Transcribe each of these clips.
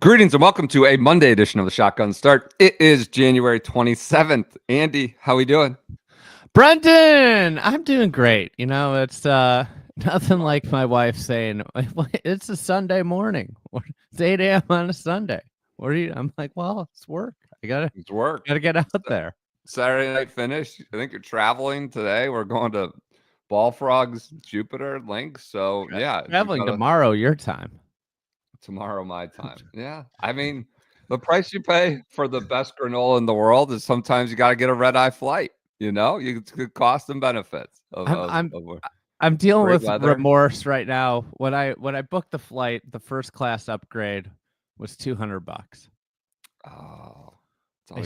Greetings and welcome to a Monday edition of the Shotgun Start. It is January 27th. Andy, how we doing? Brendan, I'm doing great. You know, it's nothing like my wife saying, it's a Sunday morning. It's 8 a.m. on a Sunday. What are you? I'm like, well, it's work. It's work. Gotta get out there. Saturday night finish. I think you're traveling today. We're going to Ball Frogs, Jupiter, Links. So, yeah. Traveling tomorrow, your time. Tomorrow, my time. Yeah. I mean, the price you pay for the best granola in the world is sometimes you got to get a red-eye flight. You know, the cost and benefits. I'm dealing with remorse right now. When I booked the flight, the first class upgrade was $200. Oh, I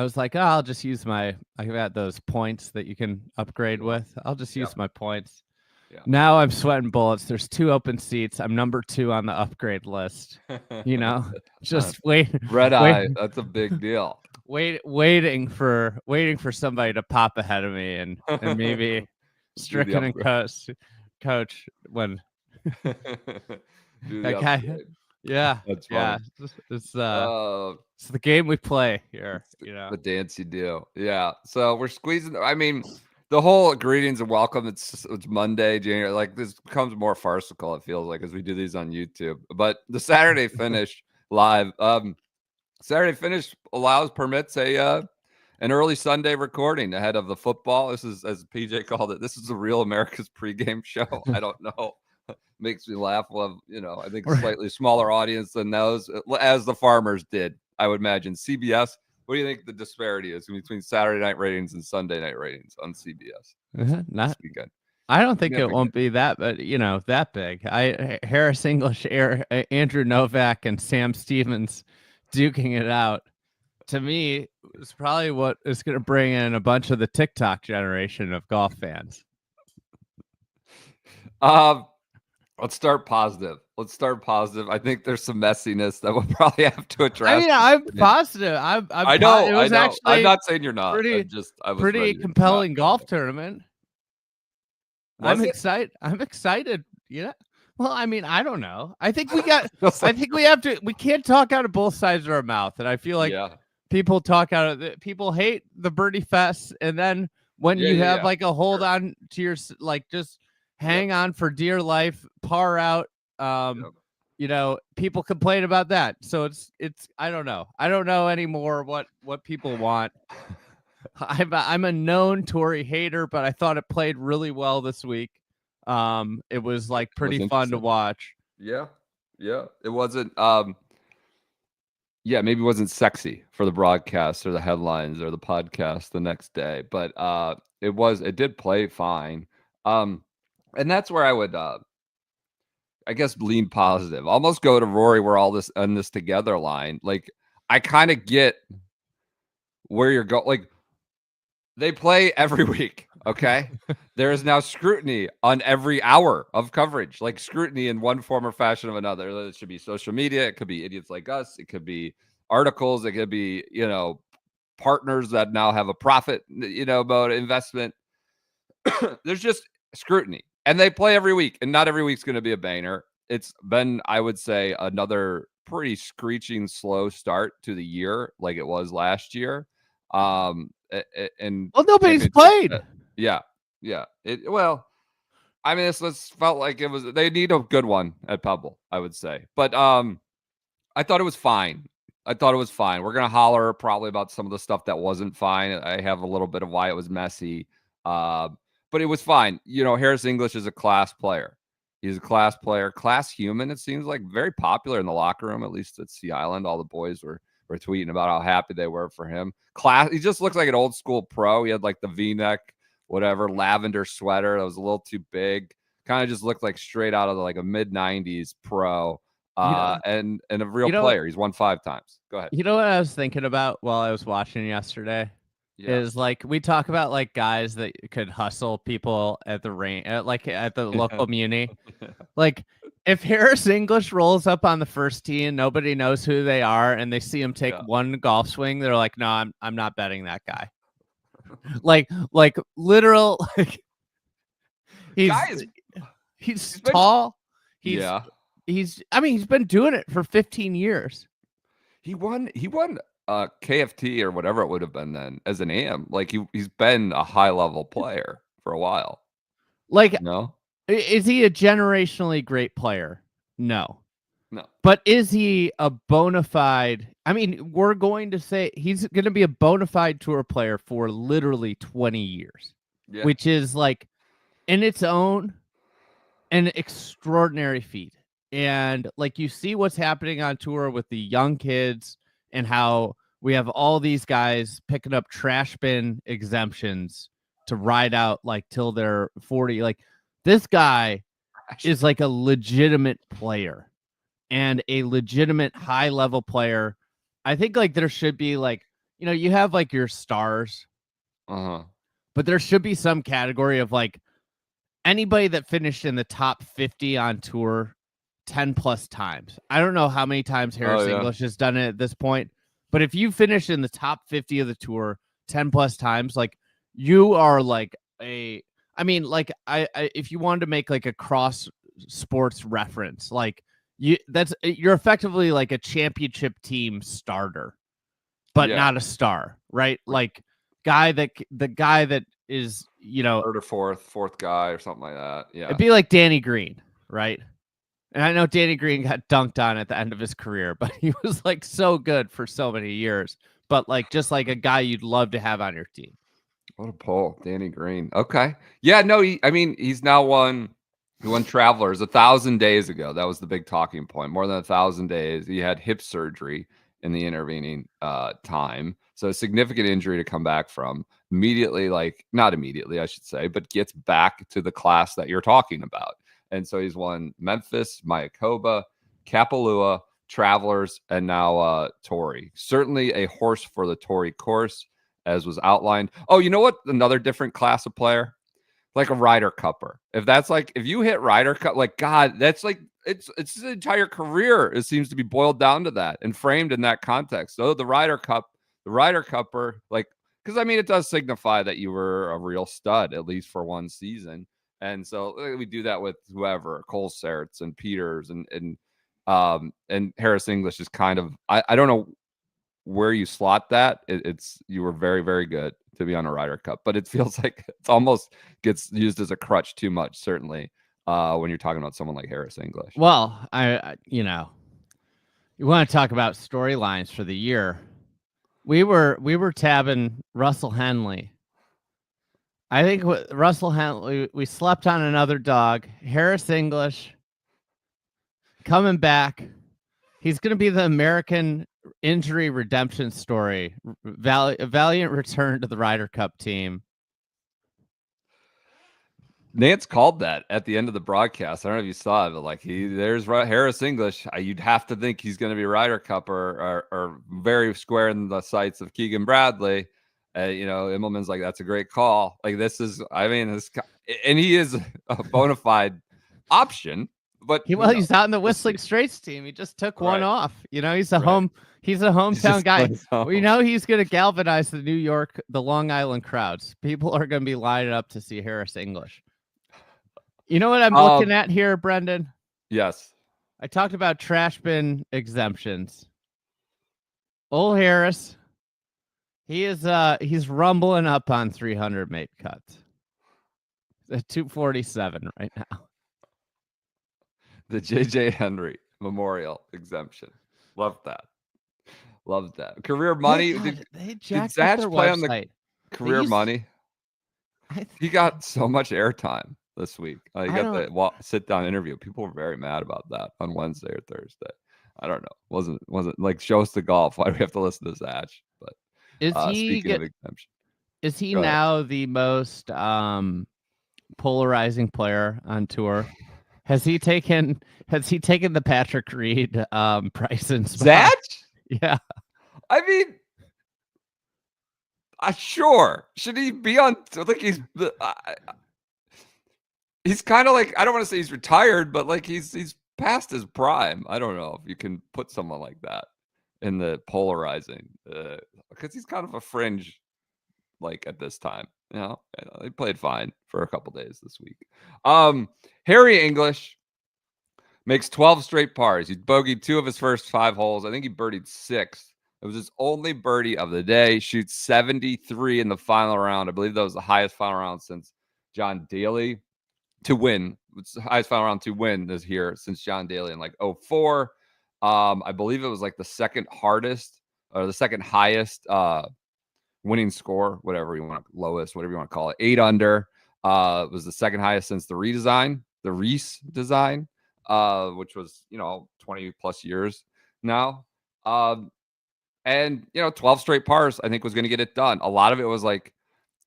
was like, oh, I'll just use I got those points that you can upgrade with. I'll just use my points. Yeah. Now I'm sweating bullets. There's 2 open seats. I'm number 2 on the upgrade list. You know, just wait. Red eye. That's a big deal. Waiting for somebody to pop ahead of me and maybe Stricken and coach when that guy. Yeah, that's funny. It's the game we play here. You know, the dance you do. Yeah. So we're squeezing. I mean, the whole greetings and welcome. It's Monday, January. Like this becomes more farcical. It feels like as we do these on YouTube. But the Saturday finish live. Saturday finish permits an early Sunday recording ahead of the football. This is, as PJ called it, this is the real America's pregame show. I don't know. Makes me laugh. Well, you know, I think a slightly smaller audience than those, as the Farmers did, I would imagine. CBS, what do you think the disparity is between Saturday night ratings and Sunday night ratings on CBS? Not this weekend. I don't think it won't be that, but that big. Harris English, Andrew Novak, and Sam Stevens duking it out. To me, it's probably what is going to bring in a bunch of the TikTok generation of golf fans. Let's start positive. I think there's some messiness that we'll probably have to address. I mean, I'm positive. I know. Actually I'm not saying you're not. Pretty compelling golf tournament. I'm excited. Yeah. Well, I mean, I don't know. I think we have to. We can't talk out of both sides of our mouth, and I feel like people talk out of people hate the birdie fest, and then when you have like a hold on to your just hang on for dear life, par out. You know, people complain about that. So it's I don't know. I don't know anymore what people want. I'm a known Tory hater, but I thought it played really well this week. It was like pretty fun to watch. Yeah. It wasn't maybe it wasn't sexy for the broadcast or the headlines or the podcast the next day, but it did play fine. And that's where I would, I guess, lean positive. Almost go to Rory, we're all this on this together line. Like, I kind of get where you're going. Like, they play every week, okay? There is now scrutiny on every hour of coverage, like scrutiny in one form or fashion of another. It should be social media. It could be idiots like us. It could be articles. It could be, partners that now have a profit, about investment. There's just scrutiny. And they play every week, and not every week's going to be a banger. It's been, I would say, another pretty screeching slow start to the year, like it was last year. And nobody's played. Yeah. I mean, this felt like it was. They need a good one at Pebble, I would say. But I thought it was fine. We're gonna holler probably about some of the stuff that wasn't fine. I have a little bit of why it was messy. But it was fine. Harris English is a class player. He's a class player, class human. It seems like very popular in the locker room, at least at Sea Island. All the boys were tweeting about how happy they were for him. He just looks like an old school pro. He had like the V-neck, whatever, lavender sweater that was a little too big. Kind of just looked like straight out of like a mid-90s pro. And a real player. He's won 5 times. Go ahead. You know what I was thinking about while I was watching yesterday? Is like we talk about like guys that could hustle people at the range, like at the local muni. Like if Harris English rolls up on the first tee and nobody knows who they are, and they see him take one golf swing, they're like, "No, I'm not betting that guy." like literal. Like he's tall. He's he's been doing it for 15 years. He won KFT or whatever it would have been then as an AM. Like he's been a high level player for a while. Like, no, is he a generationally great player? No. No. But is he a bona fide? I mean, we're going to say he's going to be a bona fide tour player for literally 20 years, which is like in its own an extraordinary feat. And like you see what's happening on tour with the young kids and how we have all these guys picking up trash bin exemptions to ride out like till they're 40. Like this guy is like a legitimate player and a legitimate high level player. I think like there should be like, you have like your stars, but there should be some category of like anybody that finished in the top 50 on tour 10 plus times. I don't know how many times Harris English has done it at this point, but if you finish in the top 50 of the tour 10 plus times, like you are like if you wanted to make like a cross sports reference, like you're effectively like a championship team starter, but not a star, right? Like the guy that is, third or fourth guy or something like that. Yeah. It'd be like Danny Green, right? And I know Danny Green got dunked on at the end of his career, but he was like so good for so many years. But like just like a guy you'd love to have on your team. What a pull, Danny Green. Okay. Yeah, no, he's now won. He won Travelers 1,000 days ago. That was the big talking point. More than 1,000 days. He had hip surgery in the intervening time. So a significant injury to come back from. Immediately, not immediately, I should say, but gets back to the class that you're talking about. And so he's won Memphis, Mayakoba, Kapalua, Travelers, and now Torrey. Certainly a horse for the Torrey course, as was outlined. Oh, you know what? Another different class of player? Like a Ryder Cupper. If you hit Ryder Cup, like God, that's like it's his entire career. It seems to be boiled down to that and framed in that context. So the Ryder Cupper, like, because it does signify that you were a real stud, at least for one season. And so we do that with whoever, Cole Sertz and Peters and Harris English is kind of I don't know where you slot that. You were very, very good to be on a Ryder Cup, but it feels like it's almost gets used as a crutch too much, certainly, when you're talking about someone like Harris English. Well, you want to talk about storylines for the year. We were tabbing Russell Henley. I think Russell Henley, we slept on another dog. Harris English coming back. He's going to be the American injury redemption story. Valiant return to the Ryder Cup team. Nance called that at the end of the broadcast. I don't know if you saw it, but there's Harris English. You'd have to think he's going to be Ryder Cup or very square in the sights of Keegan Bradley. Immelman's like, that's a great call. Like this is, and he is a bona fide option. But he's out in the Whistling Straits team. He just took one off. He's a hometown guy. We know he's going to galvanize the Long Island crowds. People are going to be lining up to see Harris English. You know what I'm looking at here, Brendan? Yes. I talked about trash bin exemptions. Old Harris, he's rumbling up on 300 mate cuts. At 247 right now. The J.J. Henry Memorial exemption. Love that. Career Money. Did Zach play on the Career Money? He got so much airtime this week. He got the sit-down interview. People were very mad about that on Wednesday or Thursday. I don't know. Wasn't like show us the golf. Why do we have to listen to Zach? But speaking of exemption, is he now the most polarizing player on tour? Has he taken the Patrick Reed Bryson spot? Zach? Yeah. Sure. Should he be on? Like he's kind of like, I don't want to say he's retired, but like he's past his prime. I don't know if you can put someone like that in the polarizing because he's kind of a fringe like at this time. He played fine for a couple days this week. Harry English, makes 12 straight pars. He bogeyed 2 of his first 5 holes. I think he birdied 6. It was his only birdie of the day. Shoots 73 in the final round. I believe that was the highest final round since John Daly to win. It's the highest final round to win this year since John Daly in like 04. I believe it was like the second hardest or the second highest winning score, whatever you want, lowest, whatever you want to call it. 8 under. Was the second highest since the Reese design, which was 20 plus years now. And 12 straight pars, I think, was going to get it done. A lot of it was like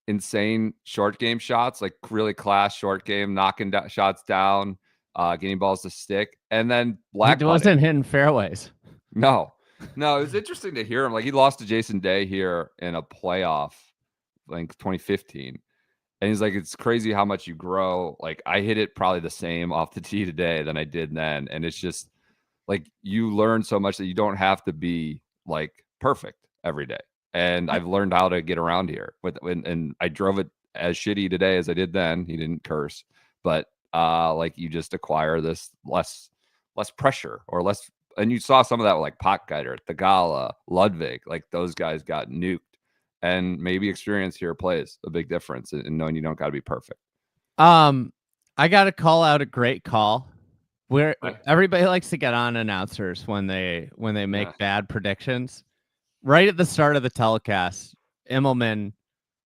insane short game shots, like really class short game, knocking shots down, getting balls to stick, and then He wasn't hitting fairways. No, it was interesting to hear him. Like, he lost to Jason Day here in a playoff, like 2015. And he's like, it's crazy how much you grow. Like, I hit it probably the same off the tee today than I did then. And it's just like, you learn so much that you don't have to be like perfect every day. And I've learned how to get around here and I drove it as shitty today as I did then. He didn't curse, but like, you just acquire this less pressure or less. And you saw some of that with like Potgieter, Thagala, Ludwig, like those guys got nuked. And maybe experience here plays a big difference in knowing you don't got to be perfect. I got to call out a great call where everybody likes to get on announcers when they make bad predictions. Right at the start of the telecast, Immelman,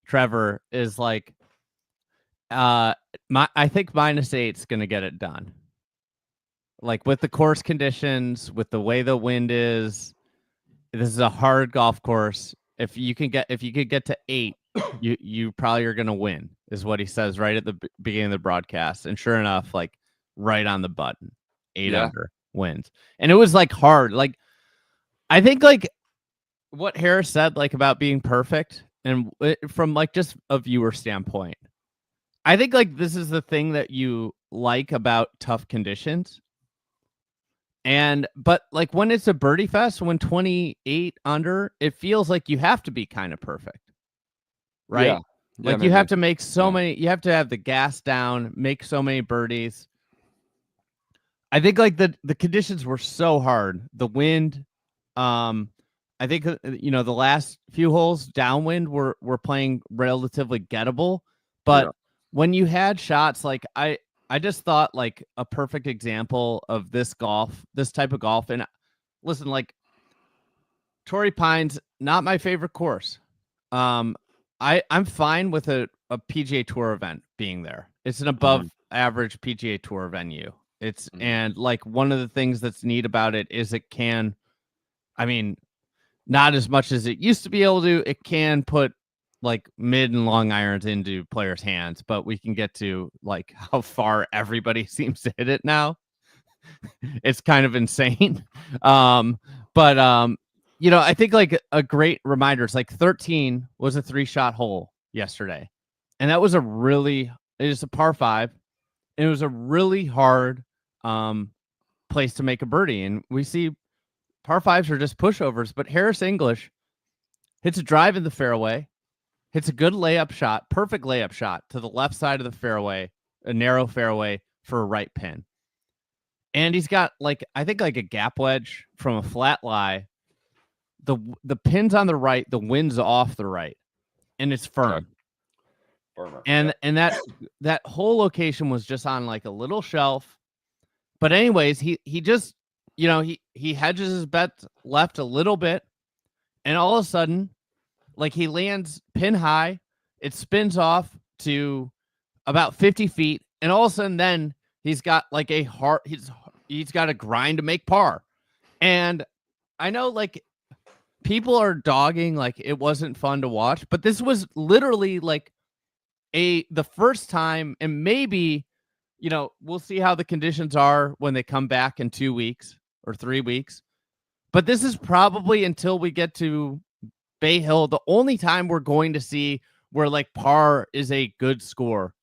Trevor is like, I think -8's going to get it done. Like, with the course conditions, with the way the wind is, this is a hard golf course. If you could get to 8, you probably are going to win, is what he says right at the beginning of the broadcast. And sure enough, like right on the button, 8 under wins. And it was like hard. Like, I think like what Harris said, like about being perfect, and from like just a viewer standpoint, I think like this is the thing that you like about tough conditions. But like when it's a birdie fest, when 28 under, it feels like you have to be kind of perfect, right? Yeah, like you have to make so many, you have to have the gas down, make so many birdies. I think like the conditions were so hard. The wind, I think, the last few holes downwind were playing relatively gettable, but when you had shots, like I just thought like a perfect example of this type of golf. And listen, like Torrey Pines, not my favorite course. I'm fine with a PGA Tour event being there. It's an above average PGA Tour venue. It's and like one of the things that's neat about it is it can, I mean, not as much as it used to be able to. It can put like mid and long irons into players' hands, but we can get to like how far everybody seems to hit it now. It's kind of insane. I think like a great reminder is like 13 was a 3-shot hole yesterday. And that was it is a par 5. And it was a really hard place to make a birdie. And we see par 5s are just pushovers, but Harris English hits a drive in the fairway, hits a good layup shot, perfect layup shot to the left side of the fairway, a narrow fairway for a right pin. And he's got like, I think like a gap wedge from a flat lie. The pin's on the right, the wind's off the right, and it's firm. Firmer. And that whole location was just on like a little shelf. But anyways, he just, he hedges his bet left a little bit, and all of a sudden, like he lands pin high, it spins off to about 50 feet, and all of a sudden then he's got like he's got a grind to make par. And I know like people are dogging like it wasn't fun to watch, but this was literally like the first time, and maybe, we'll see how the conditions are when they come back in 2 weeks or 3 weeks. But this is probably, until we get to Bay Hill, the only time we're going to see where like par is a good score.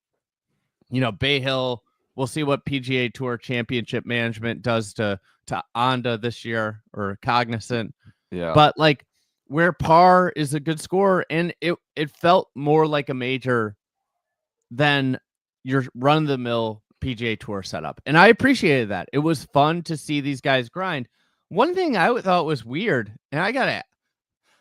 Bay Hill, we'll see what PGA Tour Championship Management does to Honda this year, or Cognizant. Yeah. But like where par is a good score, and it felt more like a major than your run-of-the-mill PGA Tour setup. And I appreciated that. It was fun to see these guys grind. One thing I thought was weird, and I got to,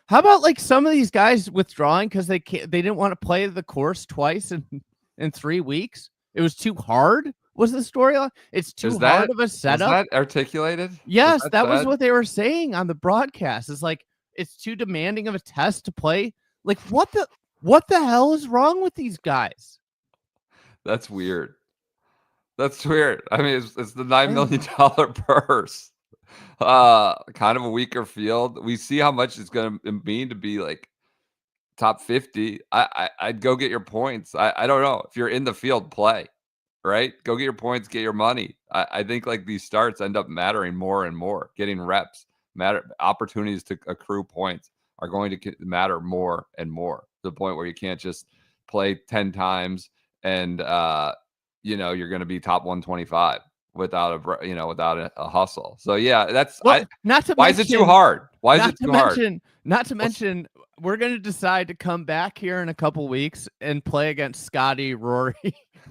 how about like some of these guys withdrawing because they didn't want to play the course twice in 3 weeks? It was too hard. Was the storyline? It's too hard of a setup. Was that articulated? Yes, that was what they were saying on the broadcast. It's like it's too demanding of a test to play. Like what the hell is wrong with these guys? That's weird. That's weird. I mean, it's the $9 million purse. Kind of a weaker field. We see how much it's going to mean to be like top 50. I'd go get your points. I don't know. If you're in the field, play, right? Go get your points, get your money. I think like these starts end up mattering more and more. Getting reps, opportunities to accrue points are going to matter more and more, to the point where you can't just play 10 times and you're going to be top 125 without a hustle. So yeah, that's why is it too hard? Why is it too hard? Not to mention, we're going to decide to come back here in a couple weeks and play against Scotty, Rory,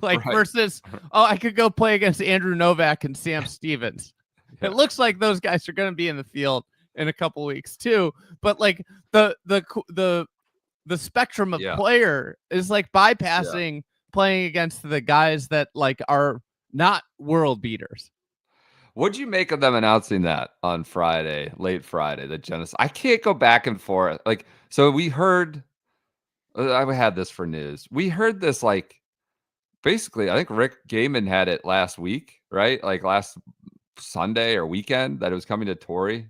versus, I could go play against Andrew Novak and Sam Stevens. Yeah. It looks like those guys are going to be in the field in a couple weeks too. But like the spectrum of player is like bypassing playing against the guys that like are not world beaters. What'd you make of them announcing that on Friday, late Friday, the Genesis? I can't go back and forth. Like, so we heard, I had this for news. We heard this like, basically, I think Rick Gaiman had it last week, right? Like last Sunday or weekend, that it was coming to Torrey.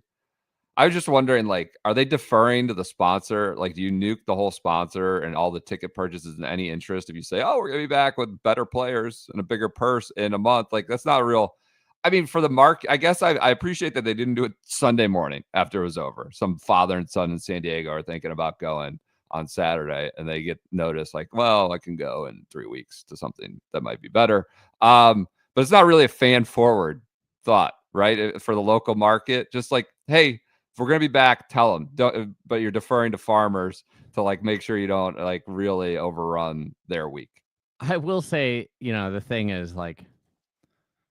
I was just wondering, like, are they deferring to the sponsor? Like, do you nuke the whole sponsor and all the ticket purchases and any interest if you say, oh, we're going to be back with better players and a bigger purse in a month? Like, that's not real. I mean, for the market, I guess I appreciate that they didn't do it Sunday morning after it was over. Some father and son in San Diego are thinking about going on Saturday, and they get notice like, well, I can go in 3 weeks to something that might be better. But it's not really a fan forward thought, right? For the local market, just like, hey, if we're going to be back, tell them. Don't, but you're deferring to farmers to like make sure you don't like really overrun their week. I will say, the thing is like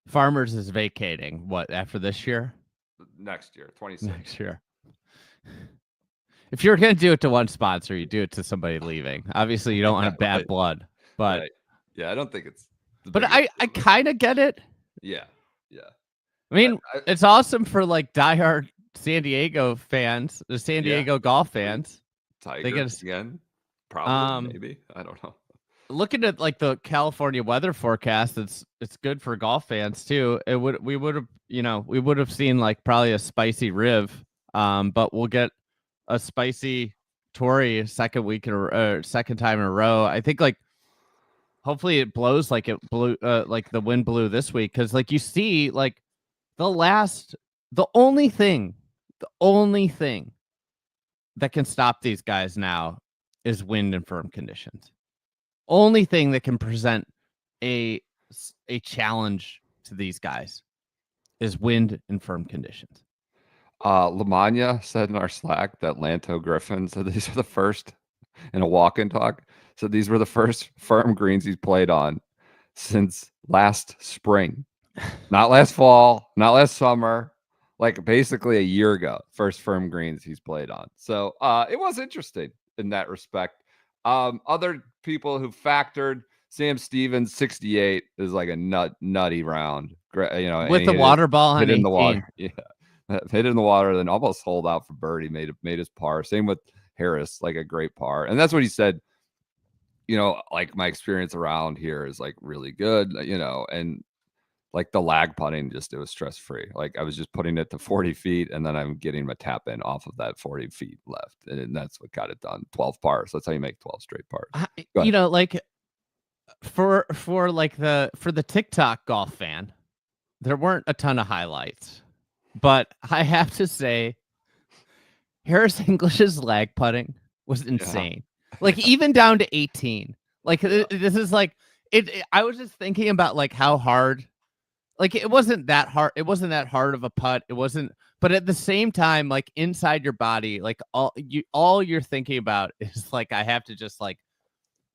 Farmers is vacating after this year? Next year, 26. Next year. If you're going to do it to one sponsor, you do it to somebody leaving. Obviously, you don't want a bad blood, but yeah, I don't think it's. But I kind of get it. Yeah. I mean, it's awesome for like diehard San Diego fans, the San Diego golf fans. Tigers again, probably, maybe. I don't know. Looking at like the California weather forecast, it's good for golf fans too. We would have seen like probably a spicy Riv, but we'll get a spicy Torrey second time in a row. I think like hopefully it blows like it blew like the wind blew this week, because like you see like the only thing that can stop these guys now is wind and firm conditions. Only thing that can present a challenge to these guys is wind and firm conditions. Lamagna said in our Slack that Lanto Griffin said these are the first, in a walk-in talk, so these were the first firm greens he's played on since last spring. Not last fall, not last summer, like basically a year ago, first firm greens he's played on. So it was interesting in that respect. Other people who factored, Sam Stevens 68 is like a nutty round, with the water ball on 18. In the water. Yeah, hit it in the water, then almost hold out for birdie, made his par. Same with Harris, like a great par, and that's what he said. Like my experience around here is like really good, and like the lag putting, it was stress free. Like I was just putting it to 40 feet and then I'm getting my tap in off of that 40 feet left. And that's what got it done. 12 pars. That's how you make 12 straight pars. Like for the TikTok golf fan, there weren't a ton of highlights, but I have to say Harris English's lag putting was insane. Like even down to 18, like this is like it. I was just thinking about like how hard. Like it wasn't that hard. It wasn't that hard of a putt. It wasn't, but at the same time, like inside your body, like all you're thinking about is like, I have to just like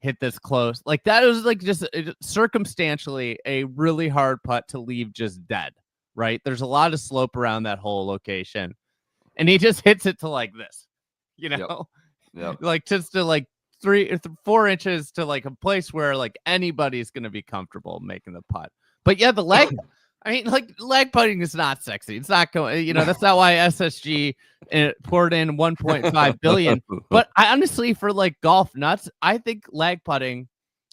hit this close. Like that was like just circumstantially a really hard putt to leave just dead, right? There's a lot of slope around that whole location. And he just hits it to like this, Yep. like just to like 3-4 inches to like a place where like anybody's going to be comfortable making the putt. But yeah, the leg, I mean, like leg putting is not sexy. It's not going, that's not why SSG poured in 1.5 billion. But I honestly, for like golf nuts, I think leg putting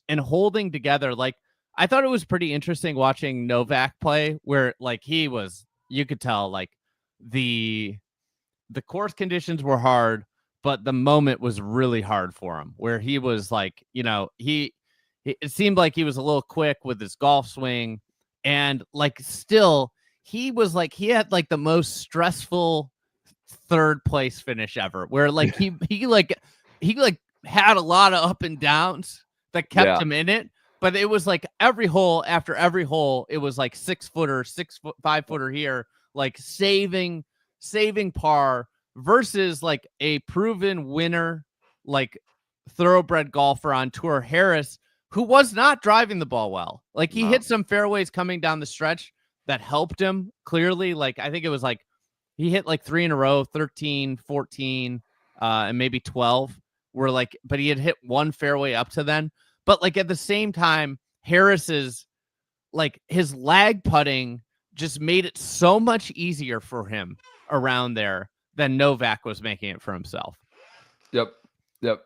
and holding together, like I thought it was pretty interesting watching Novak play, where like you could tell like the course conditions were hard, but the moment was really hard for him, where he was like, it seemed like he was a little quick with his golf swing. And like, still, he had like the most stressful third place finish ever, where like he had a lot of up and downs that kept him in it. But it was like every hole after every hole, it was like 6-footer, 5-footer here, like saving par, versus like a proven winner, like thoroughbred golfer on tour, Harris, who was not driving the ball well. Like he hit some fairways coming down the stretch that helped him clearly. Like I think it was like he hit like 3 in a row, 13, 14, and maybe 12 were like, but he had hit one fairway up to then. But like at the same time, Harris's like his lag putting just made it so much easier for him around there than Novak was making it for himself. Yep.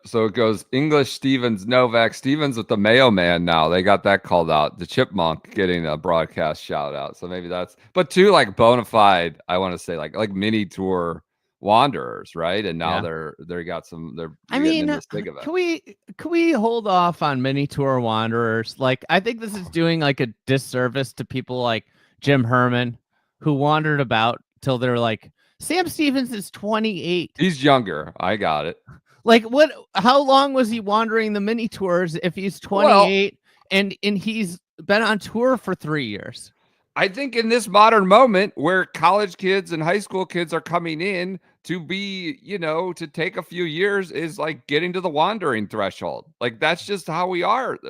So it goes English, Stevens, Novak. Stevens with the Mayo Man now. They got that called out. The Chipmunk getting a broadcast shout out. So maybe that's, but two like bona fide, I want to say like mini tour wanderers, right? And now they got some. I mean, can we hold off on mini tour wanderers? Like, I think this is doing like a disservice to people like Jim Herman, who wandered about till they're like, Sam Stevens is 28. He's younger. I got it. Like what? How long was he wandering the mini tours if he's 28 and he's been on tour for 3 years? I think in this modern moment where college kids and high school kids are coming in to be, to take a few years is like getting to the wandering threshold. Like that's just how we are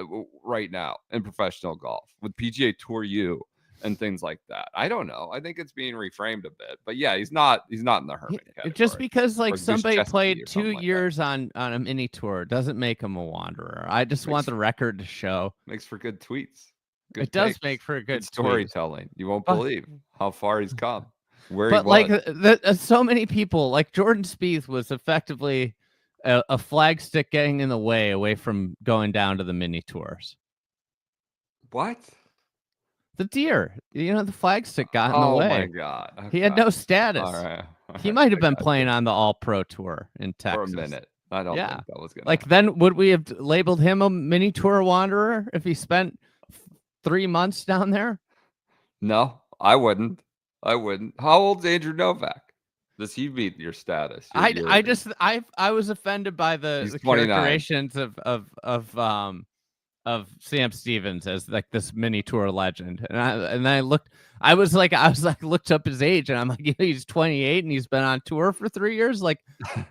right now in professional golf with PGA Tour U and things like that. I don't know. I think it's being reframed a bit, but yeah, he's not in the Herman category. Just because like somebody played 2 years on a mini tour doesn't make him a wanderer. I just want the record to show. Makes for good tweets. It does make for a good storytelling. You won't believe how far he's come. But like so many people, like Jordan Spieth was effectively a flag stick getting in the way away from going down to the mini tours. What? The deer, the flag stick got in the way. Oh my God. Okay. He had no status. All right. He might have been playing on the All-Pro Tour in Texas. For a minute. I don't think that was going to happen. Then would we have labeled him a mini tour wanderer if he spent 3 months down there? No, I wouldn't. How old's Andrew Novak? Does he meet your status? I was offended by the characterizations of Sam Stevens as like this mini tour legend. And I looked up his age and I'm like, he's 28 and he's been on tour for 3 years. Like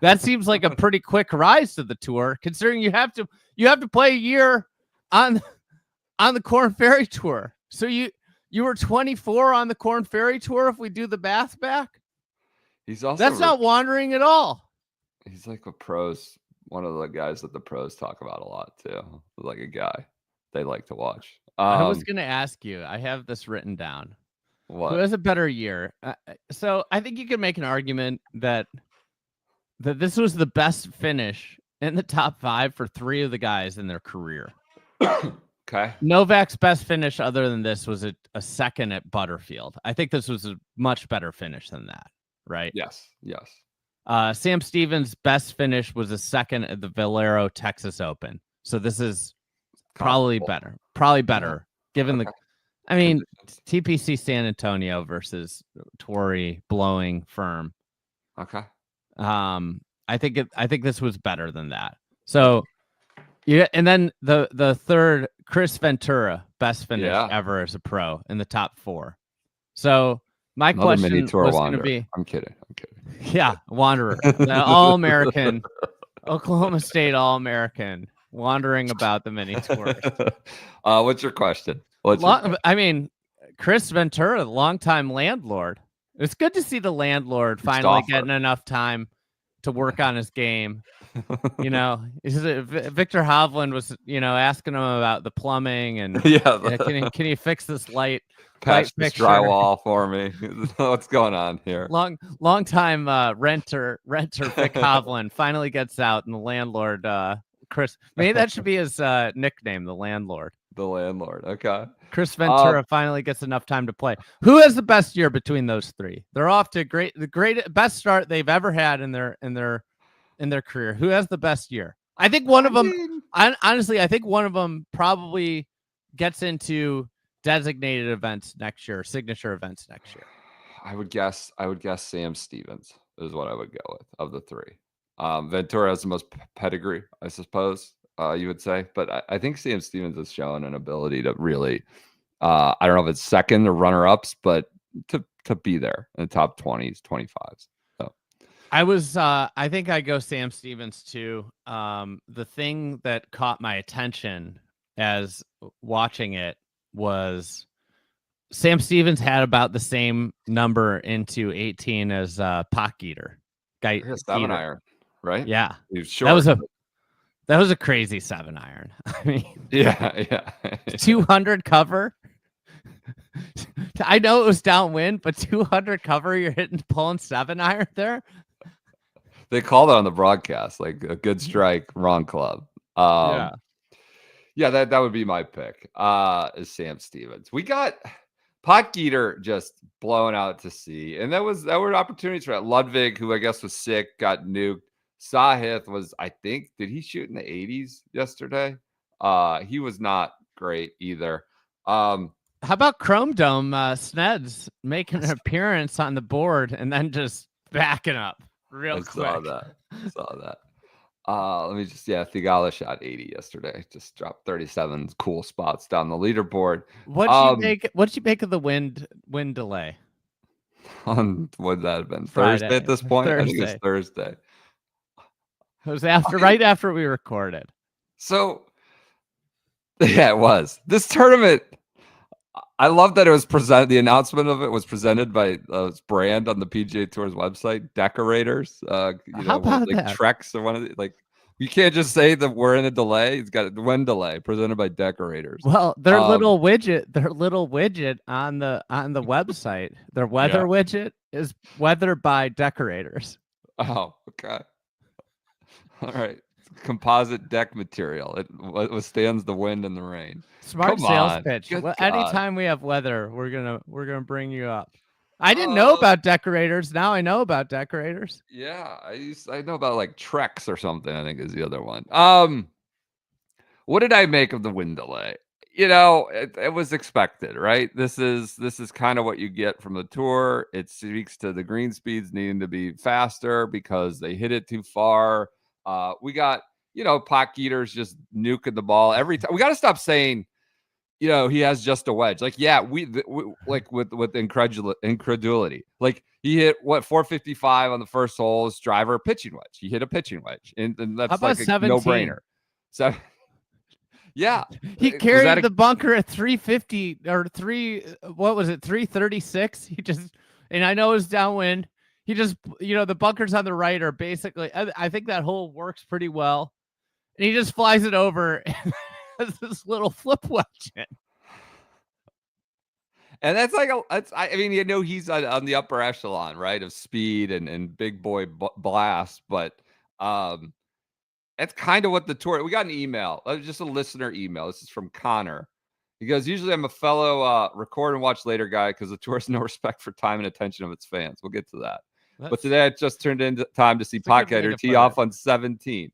that seems like a pretty quick rise to the tour, considering you have to play a year on the Corn Ferry Tour. So you were 24 on the Corn Ferry Tour if we do the math back. That's not wandering at all. He's like a pros. One of the guys that the pros talk about a lot too, like a guy they like to watch. I was going to ask you. I have this written down. What? Who has a better year? So I think you could make an argument that this was the best finish in the top 5 for 3 of the guys in their career. Okay. Novak's best finish, other than this, was a second at Butterfield. I think this was a much better finish than that, right? Yes. Sam Stevens' best finish was a second at the Valero Texas Open. So this is probably better. Given TPC San Antonio versus Torrey blowing firm. Okay. I think this was better than that. So yeah, and then the third, Chris Ventura, best finish ever as a pro in the top 4. So my question was going to be, I'm kidding. Yeah, wanderer, the All-American, Oklahoma State All-American, wandering about the mini tours. What's your question? I mean, Chris Ventura, the longtime landlord. It's good to see the landlord finally getting enough time to work on his game. You know, Victor Hovland was, asking him about the plumbing and can you fix this light? Patch this drywall for me. What's going on here? Long time renter Vic Hovland finally gets out, and the landlord Chris. Maybe that should be his nickname, the landlord. The landlord. Okay. Chris Ventura finally gets enough time to play. Who has the best year between those three? They're off to the best start they've ever had in their career. Who has the best year? I think one of them. Honestly, I think one of them probably gets into designated events next year, signature events next year. I would guess Sam Stevens is what I would go with of the three. Ventura has the most pedigree, I suppose you would say, but I think Sam Stevens has shown an ability to really, I don't know if it's second or runner-ups, but to be there in the top 20s, 25s. So. I think I go Sam Stevens too. The thing that caught my attention as watching it was Sam Stevens had about the same number into 18 as Pock Eater. Guy 7-iron, right? Yeah. He was short. That was a crazy 7-iron. I mean, yeah. 200 cover. I know it was downwind, but 200 cover, you're pulling 7-iron there. They called it on the broadcast, like a good strike, wrong club. Yeah, that would be my pick. Is Sam Stevens. We got Potgieter just blowing out to sea, and that were opportunities for that. Ludwig, who I guess was sick, got nuked. Sahith was, I think, did he shoot in the 80s yesterday? He was not great either. How about Chrome Dome? Sneds making an appearance on the board and then just backing up real quick. Saw that. Let me just, Thigala shot 80 yesterday. Just dropped 37 cool spots down the leaderboard. What'd you make of the wind delay? On would that have been Friday, Thursday at this point? I think it's Thursday. It was right after we recorded. So yeah, it was. This tournament, I love that it was presented. The announcement of it was presented by its brand on the PGA Tour's website, Decorators. How about that? Trex or one of the you can't just say that we're in a delay. It's got a wind delay presented by Decorators. Well, their little widget on the website, their weather widget is weather by Decorators. Oh, okay. All right. Composite deck material. It withstands the wind and the rain. Smart sales pitch. Well, anytime we have weather, we're gonna bring you up. I didn't know about Decorators. Now I know about Decorators. Yeah, I know about like Trex or something. I think is the other one. What did I make of the wind delay? It was expected, right? This is kind of what you get from the tour. It speaks to the green speeds needing to be faster because they hit it too far. We got, Pock Eaters just nuking the ball every time. We got to stop saying, he has just a wedge. Like, yeah, we like with incredulity. Like he hit 455 on the first hole, his driver pitching wedge. He hit a pitching wedge, and that's like a no-brainer. So, yeah, he carried the bunker at 350 or 336. And I know it's downwind. He just, the bunkers on the right are basically, I think that hole works pretty well. And he just flies it over and has this little flip wedge in. And that's he's on the upper echelon, right, of speed and big boy blast. But that's kind of what the tour, we got an email, just a listener email. This is from Connor. He goes, usually I'm a fellow record and watch later guy because the tour has no respect for time and attention of its fans. We'll get to that. But today it just turned into time to see Potgieter tee off on 17.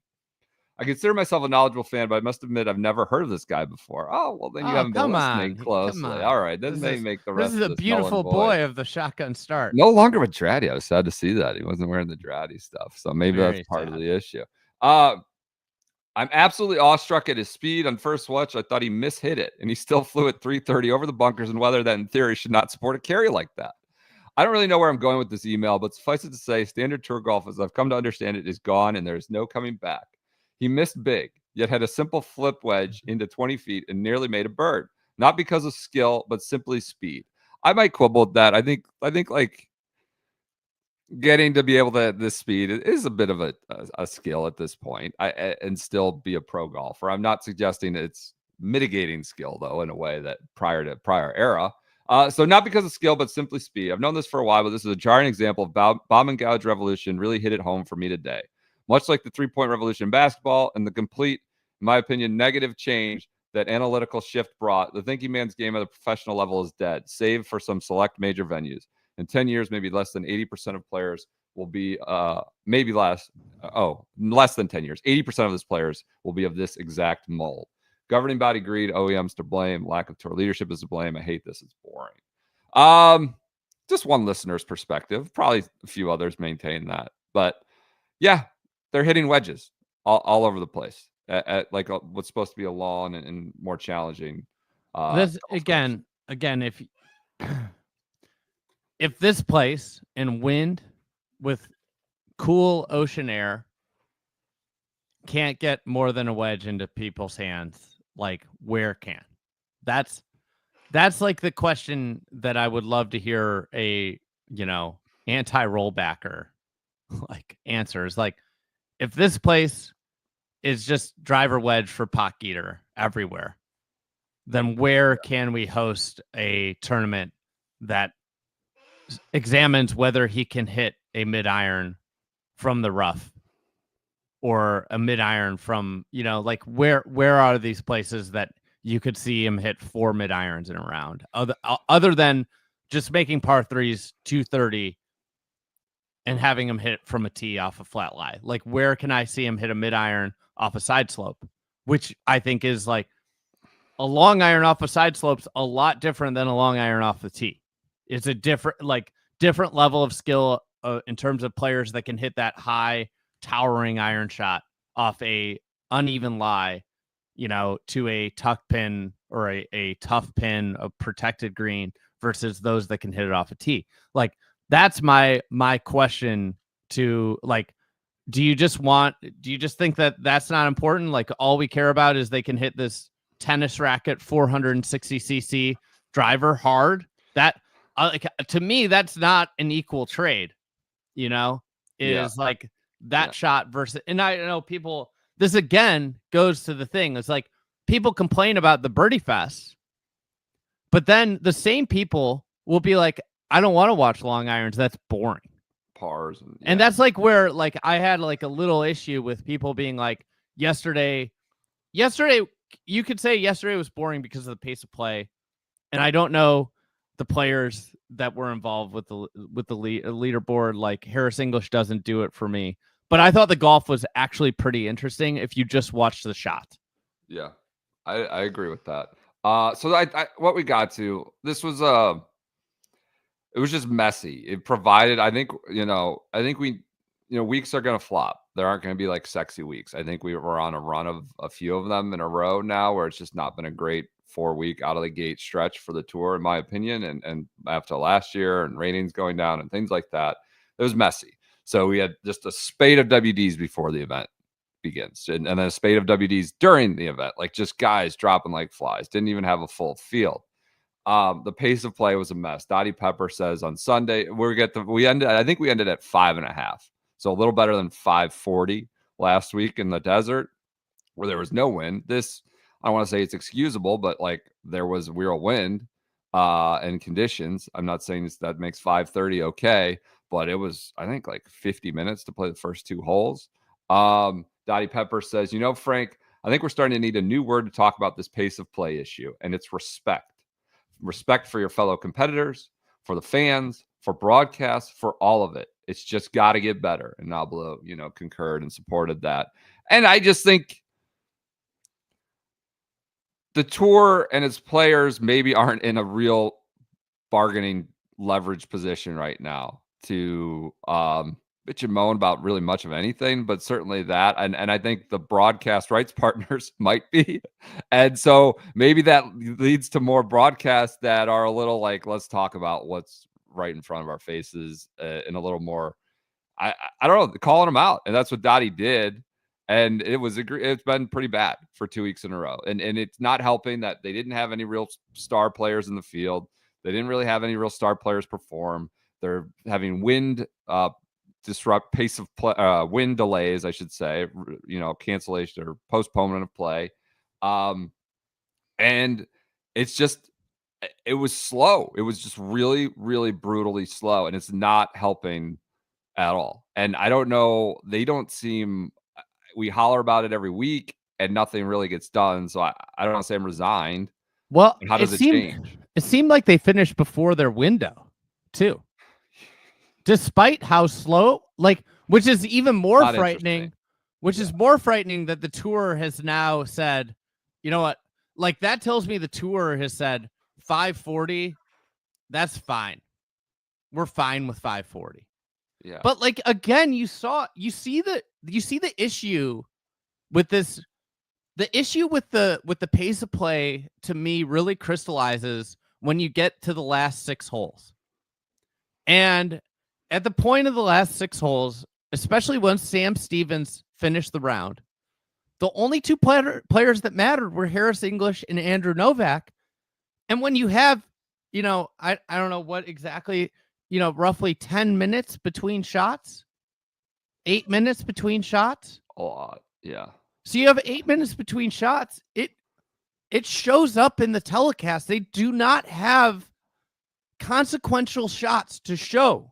I consider myself a knowledgeable fan, but I must admit I've never heard of this guy before. Oh, well, then you haven't been listening closely. All right, this may make the rest of this. This is a beautiful boy of the shotgun start. No longer with Dratty. I was sad to see that. He wasn't wearing the Dratty stuff, so maybe that's part of the issue. I'm absolutely awestruck at his speed. On first watch, I thought he mishit it, and he still flew at 330 over the bunkers and weather that, in theory, should not support a carry like that. I don't really know where I'm going with this email, but suffice it to say, standard tour golf, as I've come to understand it, is gone, and there's no coming back. He missed big. yet had a simple flip wedge into 20 feet and nearly made a bird. Not because of skill, but simply speed. I might quibble with that. I think like getting to be able to at this speed is a bit of a skill at this point. And still be a pro golfer. I'm not suggesting it's mitigating skill though in a way that prior era. So not because of skill, but simply speed. I've known this for a while, but this is a jarring example of bomb and gouge revolution really hit it home for me today. Much like the 3-point revolution in basketball and the complete, in my opinion, negative change that analytical shift brought, the thinking man's game at the professional level is dead, save for some select major venues. In 10 years, maybe less than 80% of players will be, maybe less than 10 years. 80% of these players will be of this exact mold. Governing body greed, OEMs to blame, lack of tour leadership is to blame. I hate this. It's boring. Just one listener's perspective. Probably a few others maintain that. But yeah, they're hitting wedges all over the place at like what's supposed to be a long and more challenging. This again, if this place in wind with cool ocean air can't get more than a wedge into people's hands, like where can? That's like the question that I would love to hear a, anti-rollbacker like answers. Like, if this place is just driver wedge for pot geeter everywhere, then where can we host a tournament that examines whether he can hit a mid iron from the rough or a mid iron from, like where are these places that you could see him hit 4 mid irons in a round other than just making par threes 230 and having him hit from a tee off a flat lie? Like, where can I see him hit a mid iron off a side slope, which I think is like a long iron off a side slope's a lot different than a long iron off the tee. It's a different level of skill in terms of players that can hit that high towering iron shot off a uneven lie, to a tuck pin or a tough pin, a protected green, versus those that can hit it off a tee. Like, that's my question to, like, do you just think that that's not important? Like, all we care about is they can hit this tennis racket 460cc driver hard? That to me, that's not an equal trade, like that shot versus, and I know people, this again goes to the thing. It's like people complain about the birdie fest, but then the same people will be like, I don't want to watch long irons. That's boring. Pars. And that's like where, like, I had like a little issue with people being like, yesterday, you could say yesterday was boring because of the pace of play. And I don't know the players that were involved with the leaderboard. Like, Harris English doesn't do it for me, but I thought the golf was actually pretty interesting if you just watched the shot. Yeah, I agree with that. So I what we got to, this was it was just messy. It provided, I think weeks are going to flop. There aren't going to be like sexy weeks. I think we're on a run of a few of them in a row now where it's just not been a great 4-week out of the gate stretch for the tour, in my opinion. And after last year and ratings going down and things like that, it was messy. So we had just a spate of WDs before the event begins, and then a spate of WDs during the event, like just guys dropping like flies. Didn't even have a full field. The pace of play was a mess. Dottie Pepper says on Sunday we ended at 5.5, so a little better than 540 last week in the desert where there was no wind. This, I don't want to say it's excusable, but like there was real wind and conditions. I'm not saying that makes 530 okay, but it was, I think, like 50 minutes to play the first 2 holes. Dottie Pepper says, Frank, I think we're starting to need a new word to talk about this pace of play issue, and it's respect. Respect for your fellow competitors, for the fans, for broadcasts, for all of it. It's just got to get better. And Nablo, concurred and supported that. And I just think the tour and its players maybe aren't in a real bargaining leverage position right now to bitch and moan about really much of anything, but certainly that. And I think the broadcast rights partners might be. And so maybe that leads to more broadcasts that are a little like, let's talk about what's right in front of our faces in a little more, I don't know, calling them out. And that's what Dottie did. And it's been pretty bad for 2 weeks in a row. And it's not helping that they didn't have any real star players in the field. They didn't really have any real star players perform. They're having wind disrupt pace of play, wind delays, I should say, cancellation or postponement of play. And it's just, it was slow. It was just really, really brutally slow. And it's not helping at all. And I don't know, we holler about it every week and nothing really gets done. So I don't want to say I'm resigned. Well, how does it change? It seemed like they finished before their window too. Despite how slow, which is even more frightening, is more frightening that the tour has now said, you know what? That tells me the tour has said 540. That's fine. We're fine with 540. Yeah. But again, you see the issue with this. The issue with the pace of play to me really crystallizes when you get to the last 6 holes. And at the point of the last 6 holes, especially when Sam Stevens finished the round, the only 2 players that mattered were Harris English and Andrew Novak. And when you have, I don't know what exactly, roughly 10 minutes between shots, 8 minutes between shots. A lot. Yeah. So you have 8 minutes between shots. It shows up in the telecast. They do not have consequential shots to show,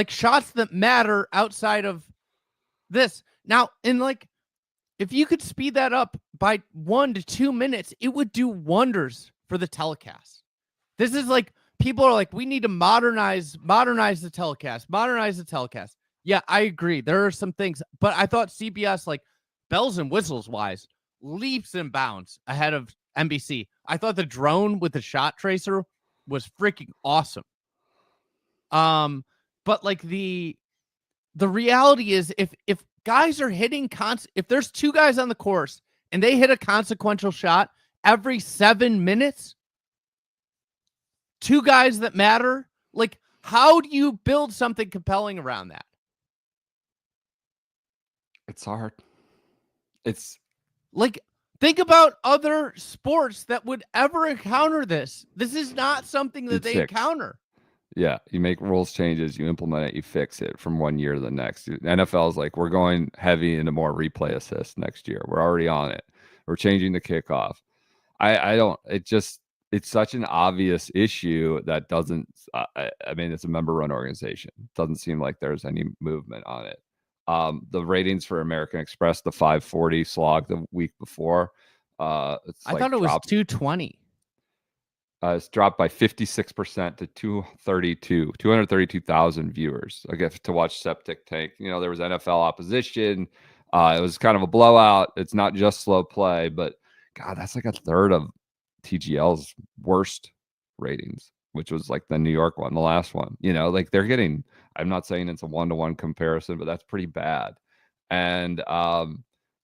shots that matter outside of this. Now, if you could speed that up by 1 to 2 minutes, it would do wonders for the telecast. This is people are we need to modernize the telecast. Yeah, I agree. There are some things, but I thought CBS, bells and whistles wise, leaps and bounds ahead of NBC. I thought the drone with the shot tracer was freaking awesome. But the reality is if guys are hitting if there's 2 guys on the course and they hit a consequential shot every 7 minutes, 2 guys that matter, how do you build something compelling around that? It's hard. It's think about other sports that would ever encounter this. This is not something that they encounter. Yeah, you make rules changes, you implement it, you fix it from one year to the next. NFL is we're going heavy into more replay assist next year. We're already on it. We're changing the kickoff. It's such an obvious issue that doesn't, it's a member-run organization. It doesn't seem like there's any movement on it. The ratings for American Express, the 540 slog the week before, I thought it was 220. It's dropped by 56% to 232,000 viewers. I guess to watch Septic Tank. There was NFL opposition. It was kind of a blowout. It's not just slow play, but God, that's a third of TGL's worst ratings, which was the New York one, the last one. They're getting. I'm not saying it's a 1-to-1 comparison, but that's pretty bad. And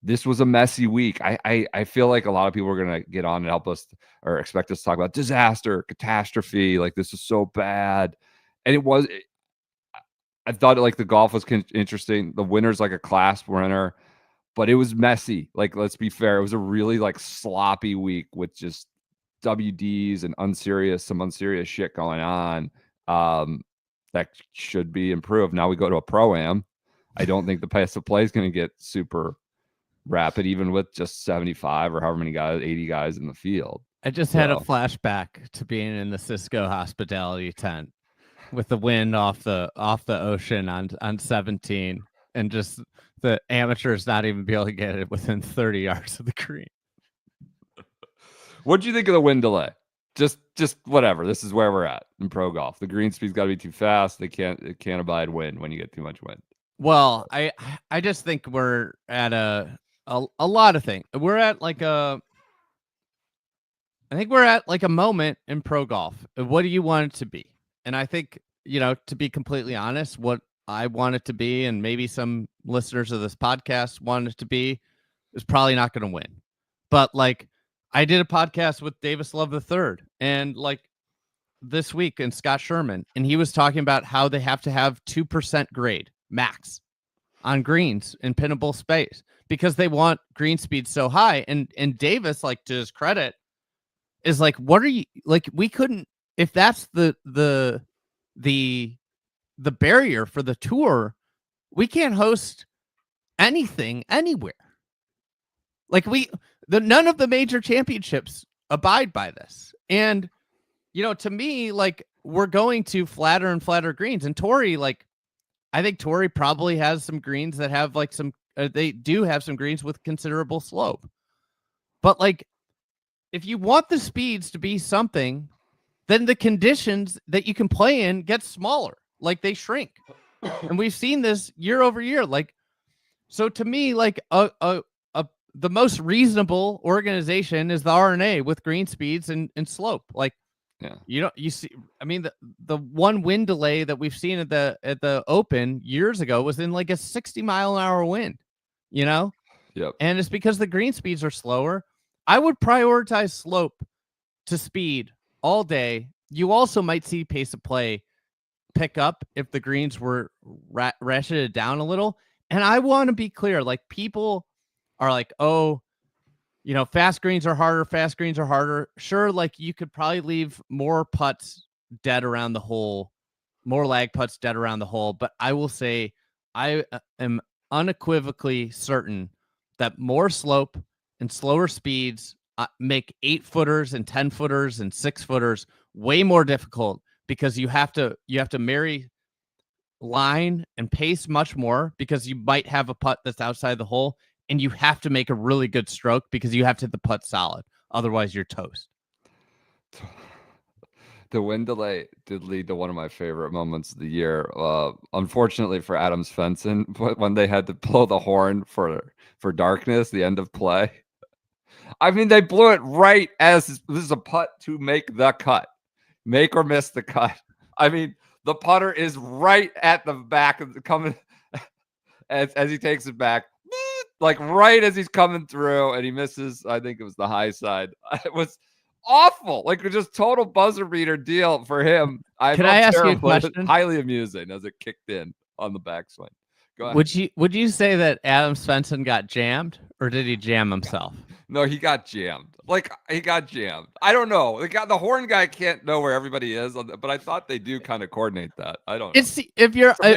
this was a messy week. I feel like a lot of people are going to get on and help us or expect us to talk about disaster, catastrophe. This is so bad. And it was, I thought the golf was interesting. The winner's a class winner, but it was messy. Let's be fair. It was a really sloppy week with just WDs and some unserious shit going on. That should be improved. Now we go to a pro-am. I don't think the pace of play is going to get super rapid, even with just 75 or however many guys, 80 guys in the field. I just had a flashback to being in the Cisco hospitality tent with the wind off the ocean on 17, and just the amateurs not even be able to get it within 30 yards of the green. What do you think of the wind delay? Just whatever. This is where we're at in pro golf. The green speed's got to be too fast. It can't abide wind when you get too much wind. Well, I just think we're at a lot of things. We're at I think we're at a moment in pro golf. What do you want it to be? And I think, to be completely honest, what I want it to be, and maybe some listeners of this podcast want it to be, is probably not going to win. But I did a podcast with Davis Love III and this week, and Scott Sherman, and he was talking about how they have to have 2% grade max on greens in pinnable space because they want green speed so high. And Davis, like, to his credit, is like, what are you like? We couldn't, if that's the barrier for the tour, we can't host anything anywhere. Like, none of the major championships abide by this. And, to me, like, we're going to flatter and flatter greens. And Torrey, like, I think Torrey probably has some greens that have like they do have some greens with considerable slope. But like, if you want the speeds to be something, then the conditions that you can play in get smaller, like they shrink. And we've seen this year over year. Like, so to me, like the most reasonable organization is the R&A with green speeds and slope. Like, yeah, you see, I mean, the one wind delay that we've seen at the Open years ago was in like a 60-mile-an-hour wind, Yep. And it's because the green speeds are slower. I would prioritize slope to speed all day. You also might see pace of play pick up if the greens were ratcheted down a little. And I want to be clear, like, people are like, oh, fast greens are harder. Sure, like, you could probably leave more putts dead around the hole, more lag putts dead around the hole. But I will say I am unequivocally certain that more slope and slower speeds make 8-footers and 10-footers and 6-footers way more difficult, because you have to marry line and pace much more, because you might have a putt that's outside the hole, and you have to make a really good stroke because you have to hit the putt solid. Otherwise, you're toast. The wind delay did lead to one of my favorite moments of the year. Unfortunately for Adam Svensson, when they had to blow the horn for darkness, the end of play. I mean, they blew it right as this is a putt to make the cut, make or miss the cut. I mean, the putter is right at the back of coming as he takes it back. Like, right as he's coming through, and he misses. I think it was the high side. It was awful. Like, just total buzzer beater deal for him. Can I ask you a question? Highly amusing as it kicked in on the backswing. Go ahead. Would you say that Adam Svensson got jammed, or did he jam himself? No, he got jammed. Like, he got jammed. I don't know. The horn guy can't know where everybody is, but I thought they do kind of coordinate that. I don't know.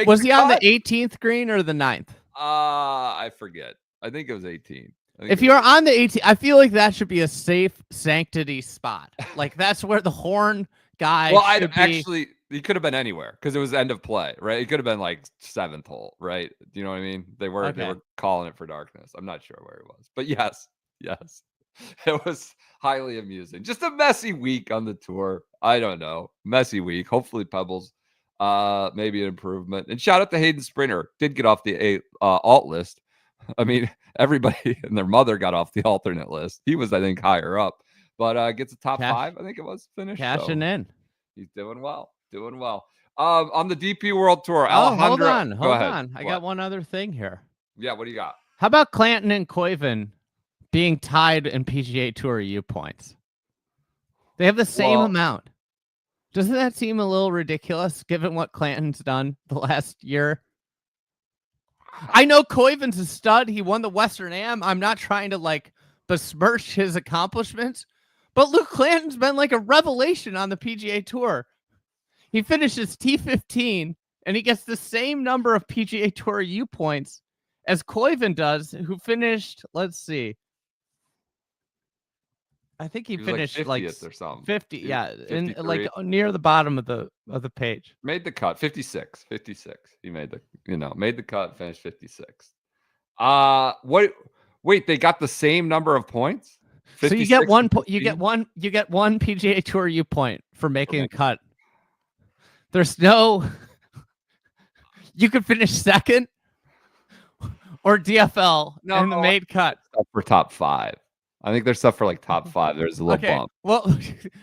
Was he on the 18th green or the 9th? I forget. I think it was 18. If you're on the 18, I feel like that should be a safe sanctity spot. Like, that's where the horn guy. Well, he could have been anywhere, because it was end of play, right? It could have been like 7th hole, right? Do you know what I mean? They were calling it for darkness. I'm not sure where it was, but yes, it was highly amusing. Just a messy week on the tour. I don't know, messy week. Hopefully Pebbles, maybe an improvement. And shout out to Hayden Sprinter, did get off the alt list. I mean, everybody and their mother got off the alternate list. He was, I think, higher up, but gets a top 5. I think it was finished. Cashing in. He's doing well. On the DP World Tour, Alejandro. Hold on. I got one other thing here. Yeah, what do you got? How about Clanton and Koiven being tied in PGA Tour U points? They have the same amount. Doesn't that seem a little ridiculous given what Clanton's done the last year? I know Koiven's a stud. He won the Western Am. I'm not trying to like besmirch his accomplishments, but Luke Clanton's been like a revelation on the PGA Tour. He finishes T15 and he gets the same number of PGA Tour U points as Koiven does, who finished, let's see, I think he finished like 50th or something. 50, yeah, in like near the bottom of the page. Made the cut, 56. He made the cut, finished 56. Wait, they got the same number of points? So you get one PGA Tour U point for making a cut. There's no you could finish second or DFL in the made cut. For top 5. I think there's stuff for like top 5. There's a little bump. Well,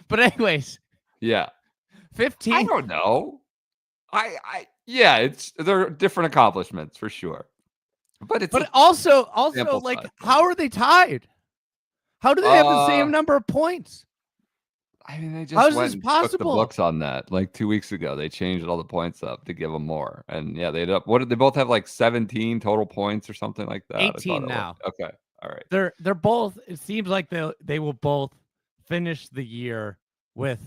but anyways. Yeah. 15. I don't know. They're different accomplishments for sure. But also like, how are they tied? How do they have the same number of points? I mean, they How just is went this and took the possible? books on that like 2 weeks ago. They changed all the points up to give them more, and yeah, they ended up. What did they both have? Like 17 total points or something like that. I thought 18 it was now. okay. All right. They're both. It seems like they will both finish the year with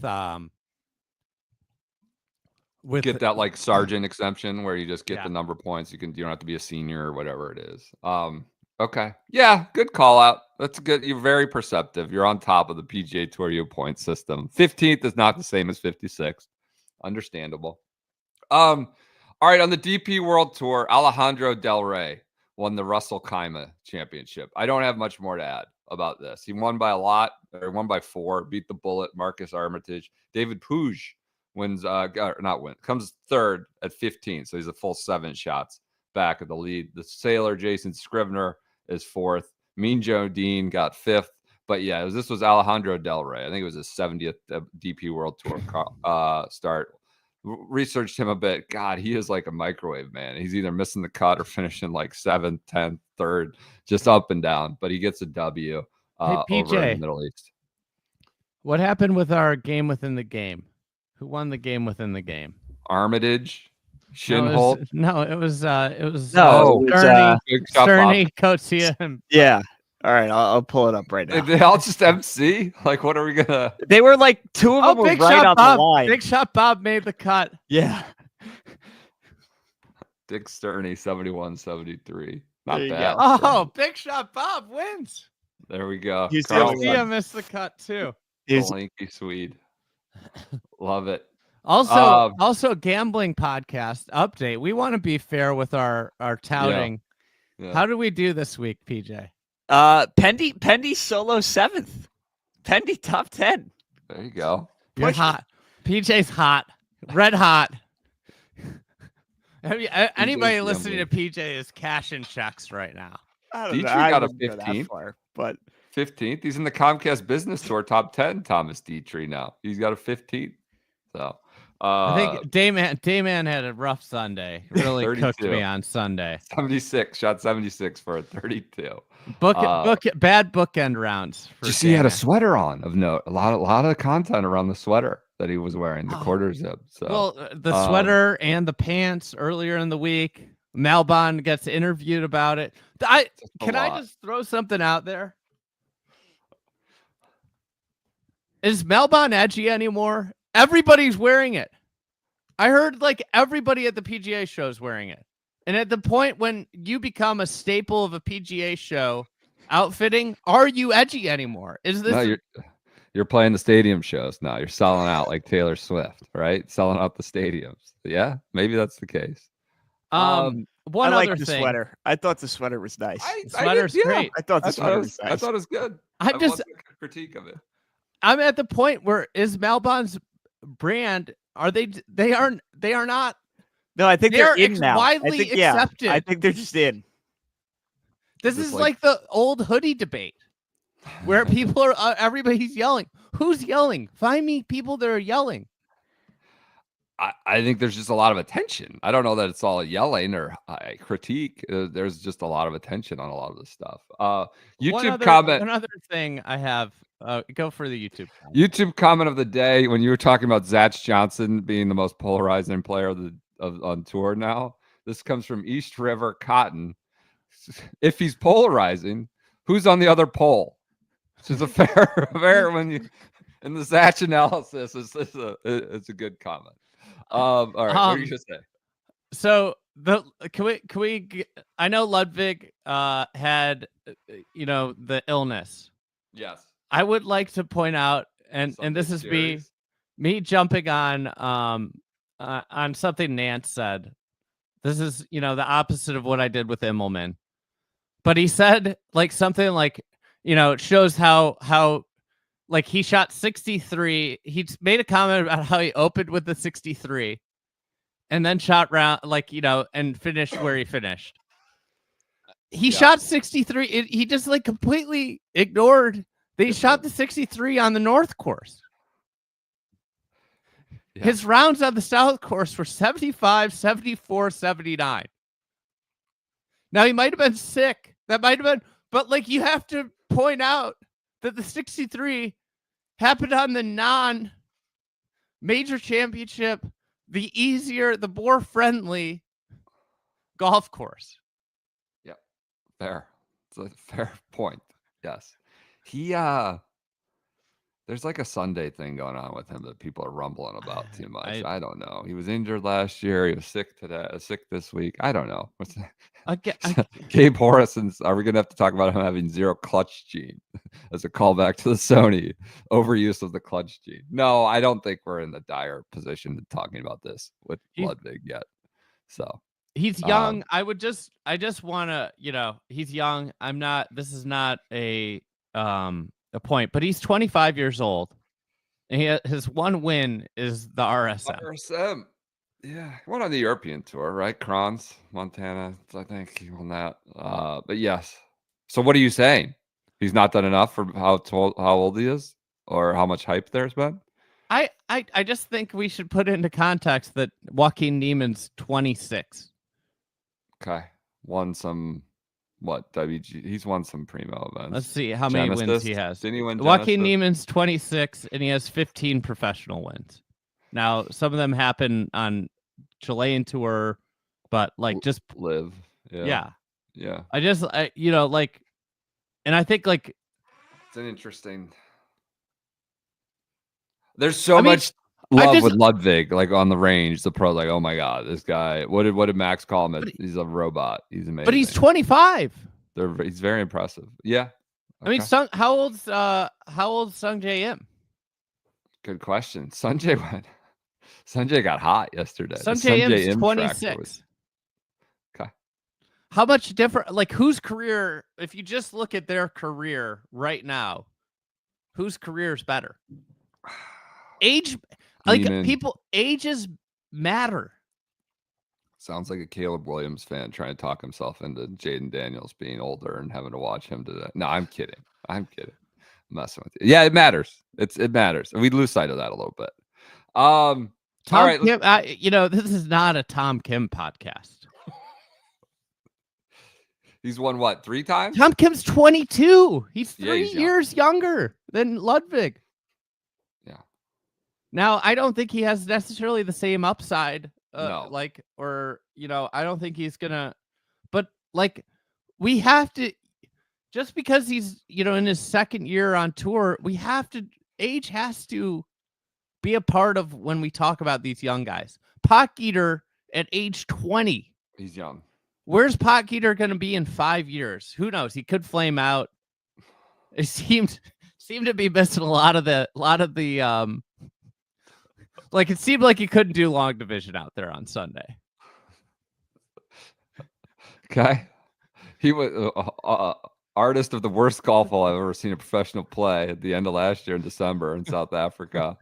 Get that like sergeant exemption where you just get Yeah. the number of points. You don't have to be a senior or whatever it is. Okay. Yeah, good call out. That's good. You're very perceptive. You're on top of the PGA Tour U point system. 15th is not the same as 56th. Understandable. All right, on the DP World Tour, Alejandro Del Rey won the Russell Kayma Championship. I don't have much more to add about this. He won by a lot, or won by 4, beat the Bullet, Marcus Armitage. David Puig wins, comes third at 15, so he's a full 7 shots back at the lead. The Sailor, Jason Scrivener, is 4th. Mean Joe Dean got 5th. But yeah, this was Alejandro Del Rey. I think it was his 70th DP World Tour start. Researched him a bit. God, he is like a microwave, man. He's either missing the cut or finishing like 7th, 10th, 3rd, just up and down. But he gets a W Hey, over in the PJ, Middle East. what happened with our game within the game? Who won the game within the game? Armitage, No, Shinholt. it was Sterny, Coetzee, and Yeah. All right, I'll pull it up right now. They all just MC? Like, what are we gonna? They were like 2 of them were Big right Shot on Bob. the line. Big Shot Bob made the cut. Yeah. Dick Sterney, 71-73. Not There you bad. go. Oh, Big Shot Bob wins. There we go. He's the Carl only Garcia one. missed the cut too. the lanky Swede. Love it. Also, gambling podcast update. We want to be fair with our touting. Yeah. How do we do this week, PJ? Pendy solo 7th. Pendy top 10. There you go. You're hot. PJ's hot. Red hot. Anybody listening to PJ is cashing checks right now. I don't Dietrich know. I got a wouldn't go that 15th. far, but 15th. He's in the Comcast Business Tour top 10, Thomas Dietrich now. He's got a 15th. So I think Dayman had a rough Sunday. Really 32. cooked me on Sunday. 76, shot 76 for a 32. Bad bookend rounds. Did you see he had a sweater on of note? A lot of content around the sweater that he was wearing, the quarter zip. So well, the sweater and the pants earlier in the week. Malbon gets interviewed about it. Can I just throw something out there? Is Malbon edgy anymore? Everybody's wearing it. I heard like everybody at the PGA show is wearing it. And at the point when you become a staple of a PGA show outfitting, are you edgy anymore? Is this? No, you're playing the stadium shows now. You're selling out like Taylor Swift, right? Selling out the stadiums. Yeah, maybe that's the case. One I like other the thing. sweater. I thought the sweater was nice. Sweater's great. I thought the sweater was nice. I thought it was good. I wasn't a critique of it. I'm at the point where is Malbon's brand? Are they? They are not. No, I think they're in now. Widely accepted. I think they're just in. This is like the old hoodie debate, where people are everybody's yelling. Who's yelling? Find me people that are yelling. I think there's just a lot of attention. I don't know that it's all yelling or critique. There's just a lot of attention on a lot of this stuff. YouTube comment. Another thing I have. Go for the YouTube comment. YouTube comment of the day when you were talking about Zach Johnson being the most polarizing player on tour now. This comes from East River Cotton. If he's polarizing, who's on the other pole? This is a fair when you in the Zach analysis. It's a good comment. All right, what are you gonna say? So can we I know Ludwig had the illness. Yes. I would like to point out, and this is me jumping on something Nance said. This is the opposite of what I did with Immelman, but he said like something like it shows how like he shot 63. He made a comment about how he opened with the 63, and then shot round and finished where he finished. He shot 63. He just like completely ignored. They shot the 63 on the North course. Yeah. His rounds on the South course were 75, 74, 79. Now, he might have been sick. That might have been, but like you have to point out that the 63 happened on the non-major championship, the easier, the more friendly golf course. Yeah, fair. It's a fair point. Yes. He there's like a Sunday thing going on with him that people are rumbling about too much. I don't know. He was injured last year. He was sick today. Sick this week. I don't know. What's that? Gabe Horace, are we gonna have to talk about him having zero clutch gene as a callback to the Sony overuse of the clutch gene? No, I don't think we're in the dire position of talking about this with Ludwig yet. So he's young. I just want to, he's young. This is not a point, but he's 25 years old, and his one win is the RSM. Yeah, he went on the European tour, right? Kranz, Montana, I think he won that. But yes. So what are you saying? He's not done enough for how old he is, or how much hype there's been? I just think we should put into context that Joaquin Niemann's 26. Okay, won some. What WG? He's won some primo events. Let's see how many wins he has. Didn't he win? Joaquin Niemann's 26, and he has 15 professional wins. Now, some of them happen on Chilean tour, but just live. Yeah. I and I think it's an interesting. There's so much love with Ludwig, on the range, the pro, oh my god, this guy. What did Max call him? He's a robot. He's amazing. But he's 25. He's very impressive. Yeah. Okay. I mean, how old's Sung Jae Im? Good question. Sanjay got hot yesterday. Sung Jae Im's 26. Okay. How much different? Whose career? If you just look at their career right now, whose career is better? Age, ages matter. Sounds like a Caleb Williams fan trying to talk himself into Jaden Daniels being older and having to watch him today. No, I'm kidding. I'm messing with you. Yeah, it matters. It matters. We lose sight of that a little bit. Tom Kim, this is not a Tom Kim podcast. He's won what, 3 times? Tom Kim's 22. He's 3 years younger than Ludwig. Yeah. Now, I don't think he has necessarily the same upside. No. I don't think he's gonna. But we have to. Just because he's in his second year on tour, age has to be a part of when we talk about these young guys. Potgieter at age 20. He's young. Where's Potgieter going to be in 5 years? Who knows? He could flame out. It seemed to be missing a lot of the it seemed like he couldn't do long division out there on Sunday. Okay. He was artist of the worst golf hole I've ever seen a professional play at the end of last year in December in South Africa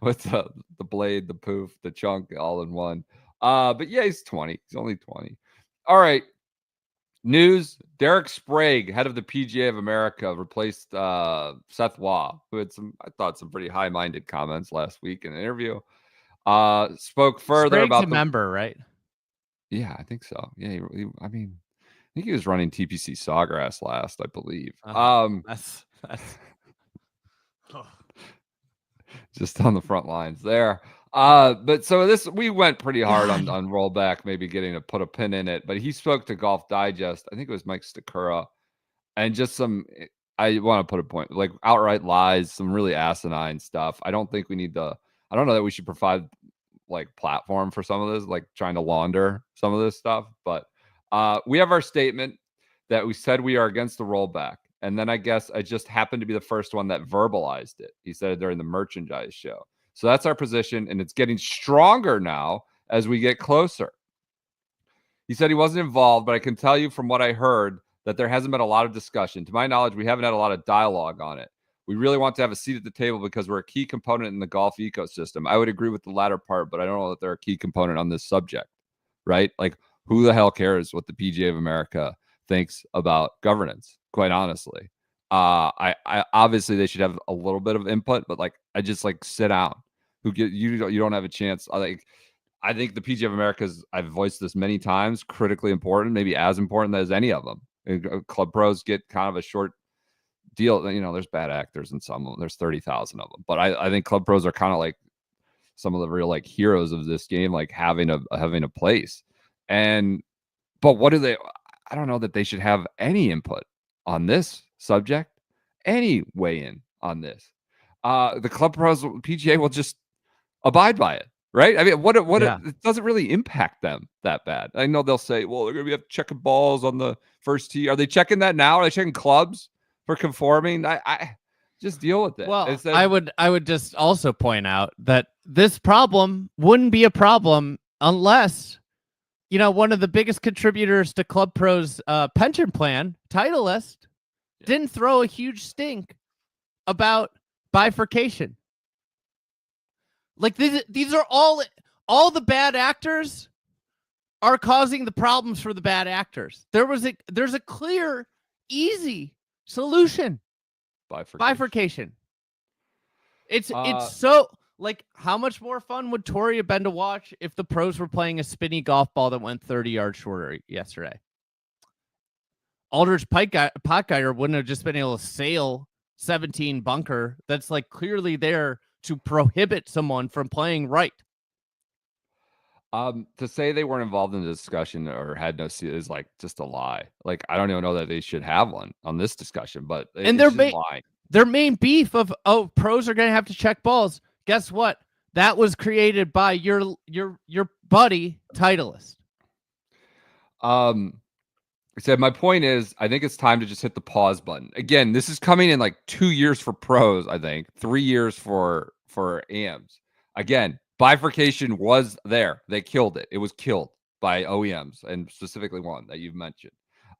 with the blade, the poof, the chunk all in one. But yeah, he's 20. He's only 20. All right. News. Derek Sprague, head of the PGA of America, replaced Seth Waugh, who had some pretty high-minded comments last week in an interview. Spoke further Sprague's about a member, right? Yeah, I think so. Yeah, I think he was running TPC Sawgrass last, I believe. That's just on the front lines there. But so we went pretty hard on rollback, maybe getting to put a pin in it. But he spoke to Golf Digest. I think it was Mike Stakura, and just I want to put a point, outright lies, some really asinine stuff. I don't think we need to. I don't know that we should provide platform for some of this, trying to launder some of this stuff. But we have our statement that we said we are against the rollback. And then I guess I just happened to be the first one that verbalized it. He said it during the merchandise show. So that's our position, and it's getting stronger now as we get closer. He said he wasn't involved, but I can tell you from what I heard that there hasn't been a lot of discussion. To my knowledge, we haven't had a lot of dialogue on it. We really want to have a seat at the table because we're a key component in the golf ecosystem. I would agree with the latter part, but I don't know that they're a key component on this subject, right? Who the hell cares what the PGA of America thinks about governance, quite honestly? I obviously they should have a little bit of input, but I just sit down. You don't have a chance. I think the PGA of America is, I've voiced this many times, critically important, maybe as important as any of them. Club pros get kind of a short deal. There's bad actors in some of them. There's 30,000 of them, but I think club pros are kind of like some of the real like heroes of this game, like having a place. But what do they? I don't know that they should have any input on this subject, any weigh in on this. The club pros, PGA will just abide by it, right? I mean, it doesn't really impact them that bad. I know they'll say, well, they're going to be checking balls on the first tee. Are they checking that now? Are they checking clubs for conforming? I just deal with it. Well, I would just also point out that this problem wouldn't be a problem unless, one of the biggest contributors to Club Pro's pension plan, Titleist, didn't throw a huge stink about bifurcation. Like these are all the bad actors are causing the problems for the bad actors. There's a clear, easy solution. Bifurcation. It's so like, how much more fun would Torrey have been to watch if the pros were playing a spinny golf ball that went 30 yards shorter yesterday? Aldridge Potgeier wouldn't have just been able to sail 17 bunker that's like clearly there to prohibit someone from playing right. To say they weren't involved in the discussion or had no seat is like just a lie. Like, I don't even know that they should have one on this discussion, but their main beef of, pros are going to have to check balls. Guess what? That was created by your buddy Titleist. Said my point is, I think it's time to just hit the pause button. Again, this is coming in like 2 years for pros, I think 3 years for AMs. Again, bifurcation was there. They killed it. It was killed by OEMs, and specifically one that you've mentioned.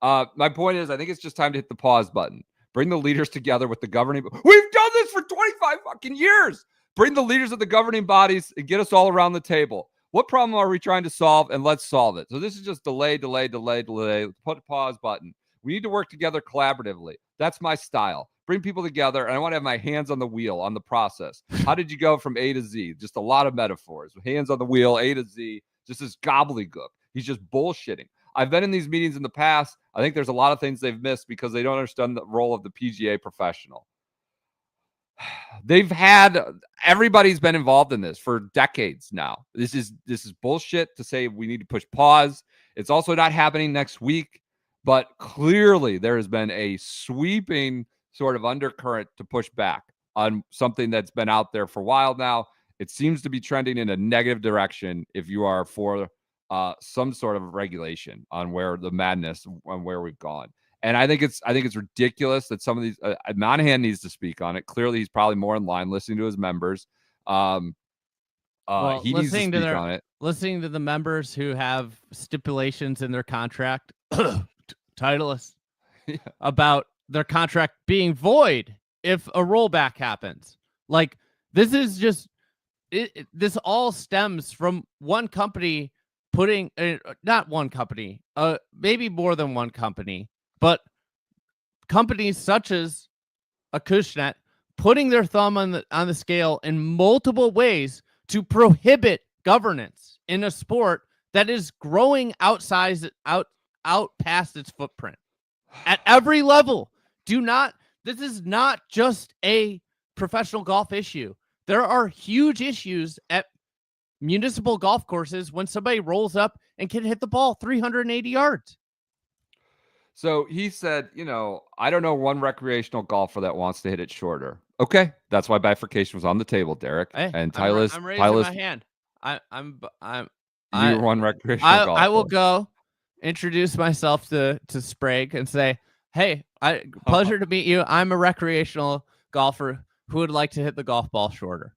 My point is, I think it's just time to hit the pause button. Bring the leaders together with the governing. We've done this for 25 fucking years. Bring the leaders of the governing bodies and get us all around the table. What problem are we trying to solve? And let's solve it. So this is just delay. Put a pause button. We need to work together collaboratively. That's my style. Bring people together, and I want to have my hands on the wheel on the process. How did you go from A to Z? Just a lot of metaphors. Hands on the wheel, A to Z, just this gobbledygook. He's just bullshitting. I've been in these meetings in the past. I think there's a lot of things they've missed because they don't understand the role of the PGA professional. Everybody's been involved in this for decades now. This is bullshit to say we need to push pause. It's also not happening next week, but clearly there has been a sweeping sort of undercurrent to push back on something that's been out there for a while now. It seems to be trending in a negative direction if you are for some sort of regulation on where the madness, on where we've gone. And I think it's ridiculous that some of these Monahan needs to speak on it. Clearly, he's probably more in line listening to his members. He needs to speak on it. Listening to the members who have stipulations in their contract, Titleist, about their contract being void if a rollback happens. Like, this is just this all stems from one company putting not one company, maybe more than one company. But companies such as Acushnet putting their thumb on the scale in multiple ways to prohibit governance in a sport that is growing out past its footprint at every level. This is not just a professional golf issue. There are huge issues at municipal golf courses when somebody rolls up and can hit the ball 380 yards. So he said, I don't know one recreational golfer that wants to hit it shorter. Okay, that's why bifurcation was on the table, Derek. Hey, and Titleist. I'm raising my hand. You're one recreational golfer. I will go introduce myself to Sprague and say, hey, pleasure to meet you. I'm a recreational golfer who would like to hit the golf ball shorter.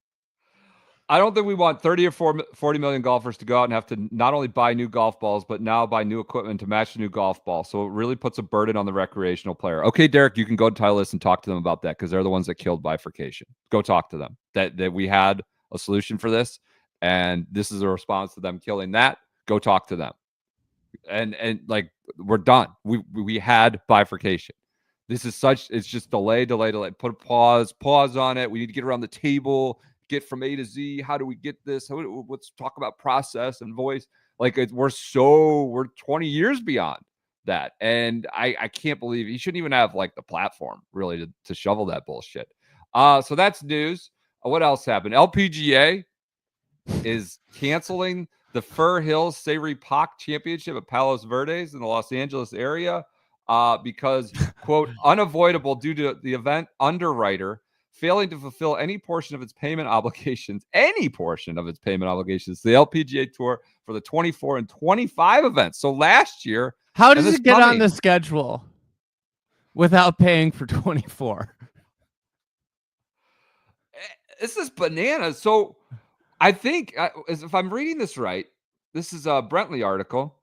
I don't think we want 30 or 40 million golfers to go out and have to not only buy new golf balls, but now buy new equipment to match the new golf ball. So it really puts a burden on the recreational player. Okay, Derek, you can go to Titleist and talk to them about that because they're the ones that killed bifurcation. Go talk to them. That we had a solution for this, and this is a response to them killing that. Go talk to them. And like, we're done. We had bifurcation. This is it's just delay. Put a pause on it. We need to get around the table. Get from A to Z. How do we get this? Let's talk about process and voice. Like, we're 20 years beyond that. And I can't believe he shouldn't even have like the platform really to shovel that bullshit. So that's news. What else happened? LPGA is canceling the Fur Hills Savory Park Championship at Palos Verdes in the Los Angeles area because, quote, unavoidable due to the event underwriter failing to fulfill any portion of its payment obligations to the LPGA Tour for the 24 and 25 events. So last year, how does it get on the schedule without paying for 24? This is bananas. So I think, if I'm reading this right, this is a Brentley article.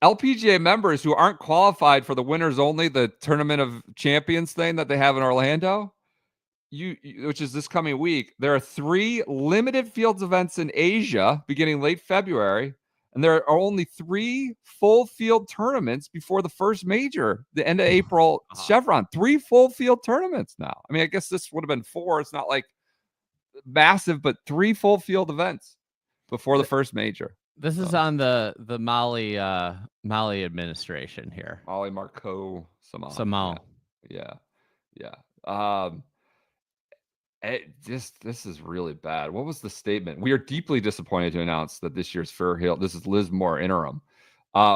LPGA members who aren't qualified for the winners only, the Tournament of Champions thing that they have in Orlando, which is this coming week, there are 3 limited fields events in Asia beginning late February, and there are only 3 full field tournaments before the first major, the end of April, Chevron. 3 full field tournaments now. I mean, I guess this would have been 4. It's not like massive, but 3 full field events before the first major. This is on the Mali administration here. Mali Marco Samal. Yeah. This is really bad. What was the statement? We are deeply disappointed to announce that this year's Fur Hill, this is Liz Moore interim.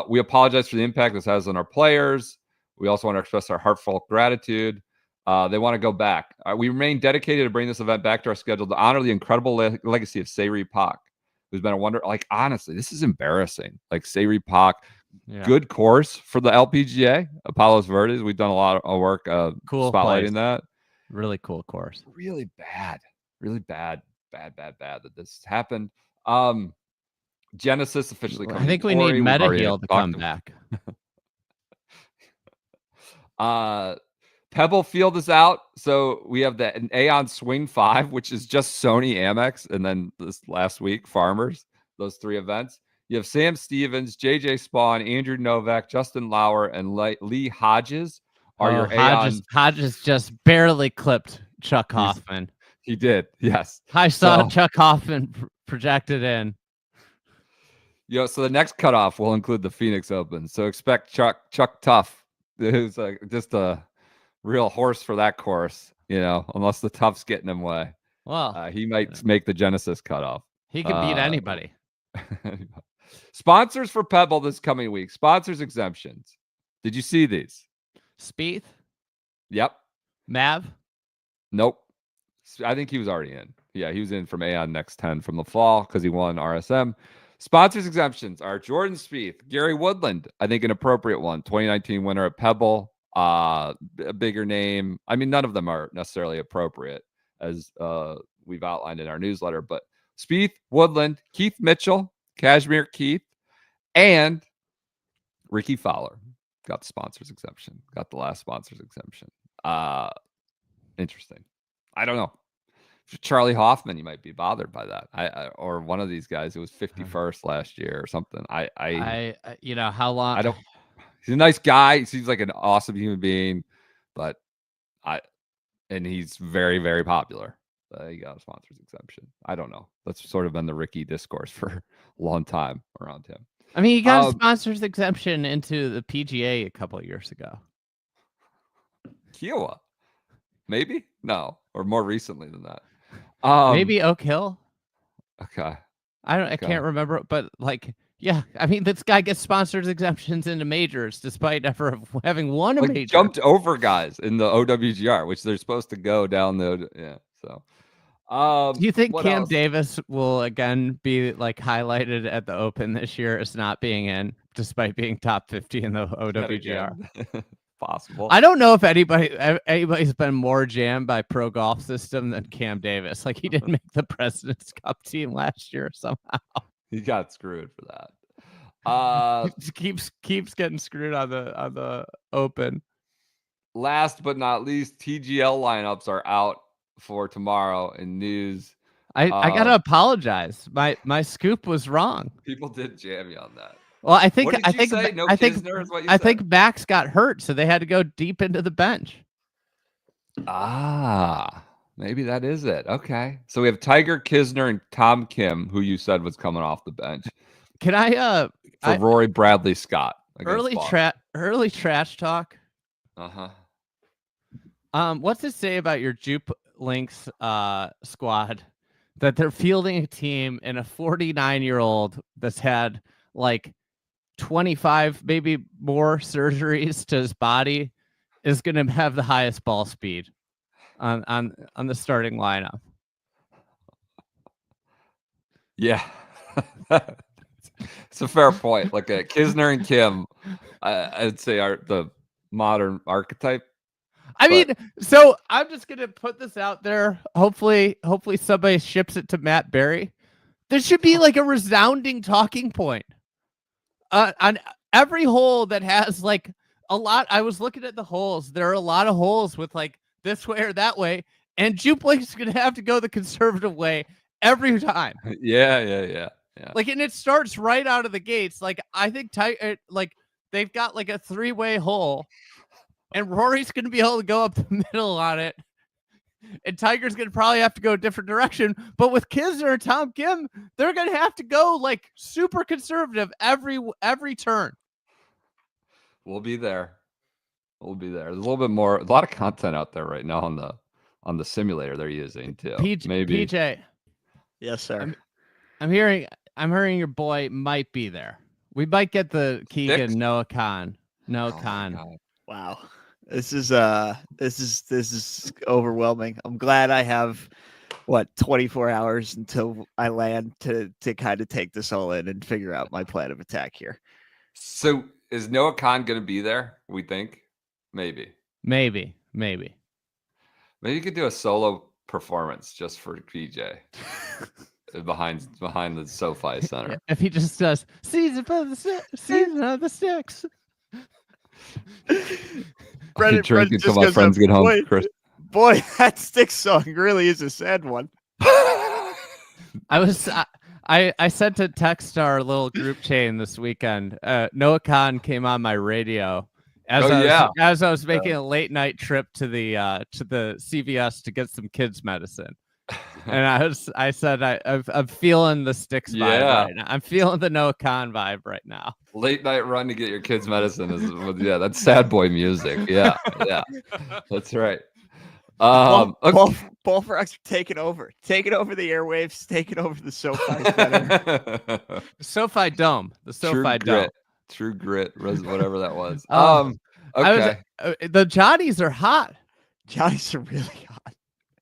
We apologize for the impact this has on our players. We also want to express our heartfelt gratitude. They want to go back. We remain dedicated to bring this event back to our schedule to honor the incredible legacy of Savory Park, who's been a wonder. Like, honestly, this is embarrassing. Like, Savory Park, good course for the LPGA, Palos Verdes. We've done a lot of work cool spotlighting place. that. Really cool course. Really bad that this happened. Genesis officially coming. I think we need MetaHeal to come back. Pebble Field is out, so we have the Aon Swing 5, which is just Sony Amex, and then this last week Farmers. Those 3 events. You have Sam Stevens, JJ Spawn, Andrew Novak, Justin Lauer, and Lee Hodges. Hodges just barely clipped Chuck Hoffman. He did, yes. I saw Chuck Hoffman projected in. So the next cutoff will include the Phoenix Open. So expect Chuck Tough, who's just a real horse for that course, unless the Tough's getting him way. Well, he might make the Genesis cutoff. He could beat anybody. Sponsors for Pebble this coming week. Sponsors exemptions. Did you see these? Spieth? Yep. Mav? Nope. I think he was already in. Yeah, he was in from Aon Next 10 from the fall because he won RSM. Sponsors exemptions are Jordan Spieth, Gary Woodland, I think an appropriate one, 2019 winner at Pebble, a bigger name. I mean, none of them are necessarily appropriate as we've outlined in our newsletter, but Spieth, Woodland, Keith Mitchell, Kashmir Keith, and Ricky Fowler got the sponsors exemption, got the last sponsors exemption. Interesting. I don't know. Charlie Hoffman, you might be bothered by that. Or one of these guys who was 51st last year or something. How long? I don't. He's a nice guy. He seems like an awesome human being, but and he's very, very popular. He got a sponsors exemption. I don't know. That's sort of been the Ricky discourse for a long time around him. I mean, he got a sponsors exemption into the PGA a couple of years ago. Kiowa, maybe? No, or more recently than that. Maybe Oak Hill. Okay. I can't remember, but I mean, this guy gets sponsors exemptions into majors despite never having won a major. Jumped over guys in the OWGR, which they're supposed to go down the So, do you think Cam Davis will again be highlighted at the Open this year as not being in, despite being top 50 in the OWGR? Possible. I don't know if anybody's been more jammed by Pro Golf System than Cam Davis. He didn't make the President's Cup team last year somehow. He got screwed for that. Keeps getting screwed on the Open. Last but not least, TGL lineups are out for tomorrow in news. I gotta apologize. My scoop was wrong. People did jam you on that. Well, I think Max got hurt, so they had to go deep into the bench. Maybe that is it. Okay, so we have Tiger, Kisner, and Tom Kim, who you said was coming off the bench. Can I for Rory Bradley Scott. Early trash talk. What's it say about your Jupe Links squad that they're fielding a team and a 49-year-old that's had like 25, maybe more surgeries to his body is going to have the highest ball speed on the starting lineup? Yeah. It's a fair point. Like Kisner and Kim, I'd say are the modern archetype. I mean, so I'm just gonna put this out there. Hopefully somebody ships it to Matt Berry. There should be like a resounding talking point on every hole that has like a lot. I was looking at the holes. There are a lot of holes with like this way or that way, and Jupe Links is gonna have to go the conservative way every time. Yeah. Like, and it starts right out of the gates. Like, I think they've got like a 3-way hole, and Rory's going to be able to go up the middle on it, and Tiger's going to probably have to go a different direction. But with Kisner and Tom Kim, they're going to have to go like super conservative every turn. We'll be there. There's a little bit more, a lot of content out there right now on the simulator they're using too. Maybe PJ. Yes, sir. I'm hearing your boy might be there. We might get the Keegan Noah Khan. Wow. This is overwhelming. I'm glad I have 24 hours until I land to kind of take this all in and figure out my plan of attack here. So is Noah Khan going to be there? We think maybe you could do a solo performance just for PJ. behind the SoFi Center. If he just does season of the six. Brett until my friends get home. Boy, that Sticks song really is a sad one. I sent a text to our little group chain this weekend. Noah Khan came on my radio as I was making a late night trip to the CVS to get some kids medicine. And I said I'm feeling the Sticks vibe right now. I'm feeling the Noah Khan vibe right now. Late night run to get your kids medicine is that's sad boy music. Yeah, that's right. Ball for X taking over the airwaves, taking over the SoFi Center. SoFi Dome, the SoFi Dome. True Grit, whatever that was. Okay. The Johnnies are hot. Johnnies are really hot.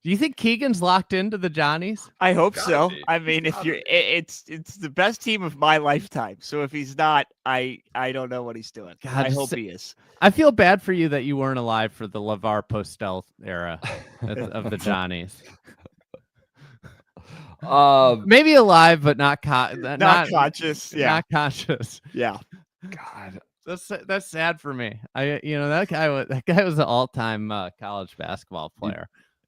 Do you think Keegan's locked into the Johnnies? I hope so. I mean, it's the best team of my lifetime. So if he's not, I don't know what he's doing. God, I hope he is. I feel bad for you that you weren't alive for the LeVar Postel era of the Johnnies. Maybe alive, but not conscious. Yeah, not conscious. Yeah. God, that's sad for me. That guy was an all-time college basketball player.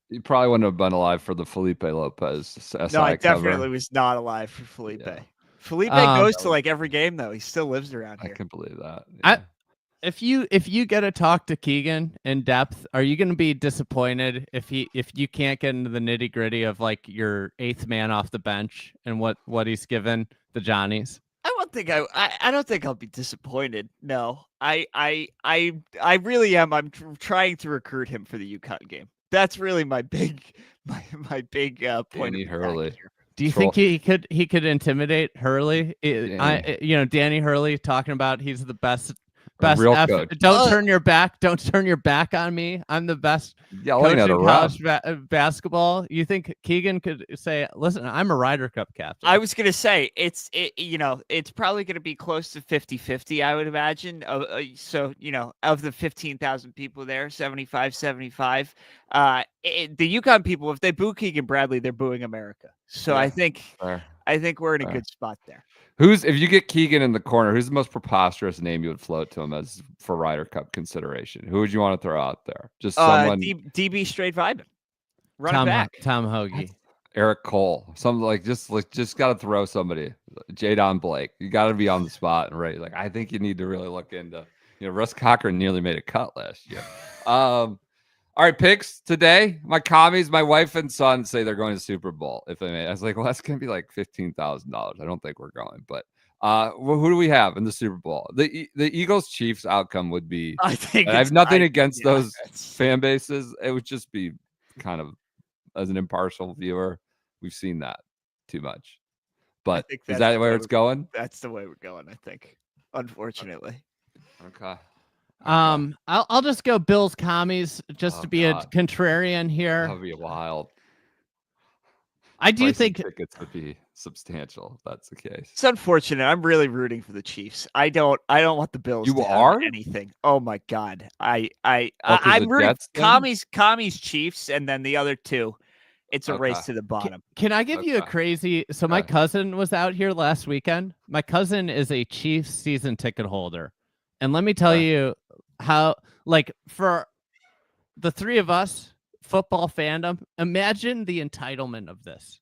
You probably wouldn't have been alive for the Felipe Lopez SI No, I definitely cover. was not alive for Felipe. Yeah. Felipe goes to like every game though. He still lives around here. I can believe that. Yeah. If you get to talk to Keegan in depth, are you going to be disappointed if you can't get into the nitty gritty of like your 8th man off the bench and what he's given the Johnnies? I don't think I'll be disappointed. No, I really am. I'm trying to recruit him for the UConn game. That's really my big point. Danny Hurley. Do you think he could intimidate Hurley? Danny Hurley talking about he's the best. Don't turn your back. Don't turn your back on me. I'm the best coach in college basketball. You think Keegan could say, "Listen, I'm a Ryder Cup captain"? I was gonna say it's probably gonna be close to 50-50, I would imagine. So of the 15,000 people there, 75. The UConn people, if they boo Keegan Bradley, they're booing America. So I think we're in a good spot there. If you get Keegan in the corner, who's the most preposterous name you would float to him as for Ryder Cup consideration? Who would you want to throw out there? Just someone DB straight vibing. Run back. Tom Hoagie. Eric Cole. Something just got to throw somebody. Jadon Blake. You got to be on the spot and ready. Like I think you need to really look into. Russ Cochran nearly made a cut last year. All right, picks today. My commies, my wife and son say they're going to Super Bowl. If they may, I was like, well, that's going to be like $15,000. I don't think we're going, but Well, who do we have in the Super Bowl? The Eagles Chiefs outcome would be. I think I have nothing against those it's fan bases. It would just be kind of, as an impartial viewer, we've seen that too much. But think is that's that the where way it's going? That's the way we're going, I think. Unfortunately. Okay. I'll just go Bills commies just to be God. a contrarian here. That would be wild. I do Price of think tickets would be substantial if that's the case. It's unfortunate. I'm really rooting for the Chiefs. I don't want the Bills You to are? have anything. Oh my god. I'm the rooting Jets thing? commies Chiefs, and then the other two. It's a race Okay. to the bottom. Can I give you a Okay. crazy? So my Okay. cousin was out here last weekend. My cousin is a Chiefs season ticket holder, and let me tell Okay. you how, like, for the three of us, football fandom, imagine the entitlement of this.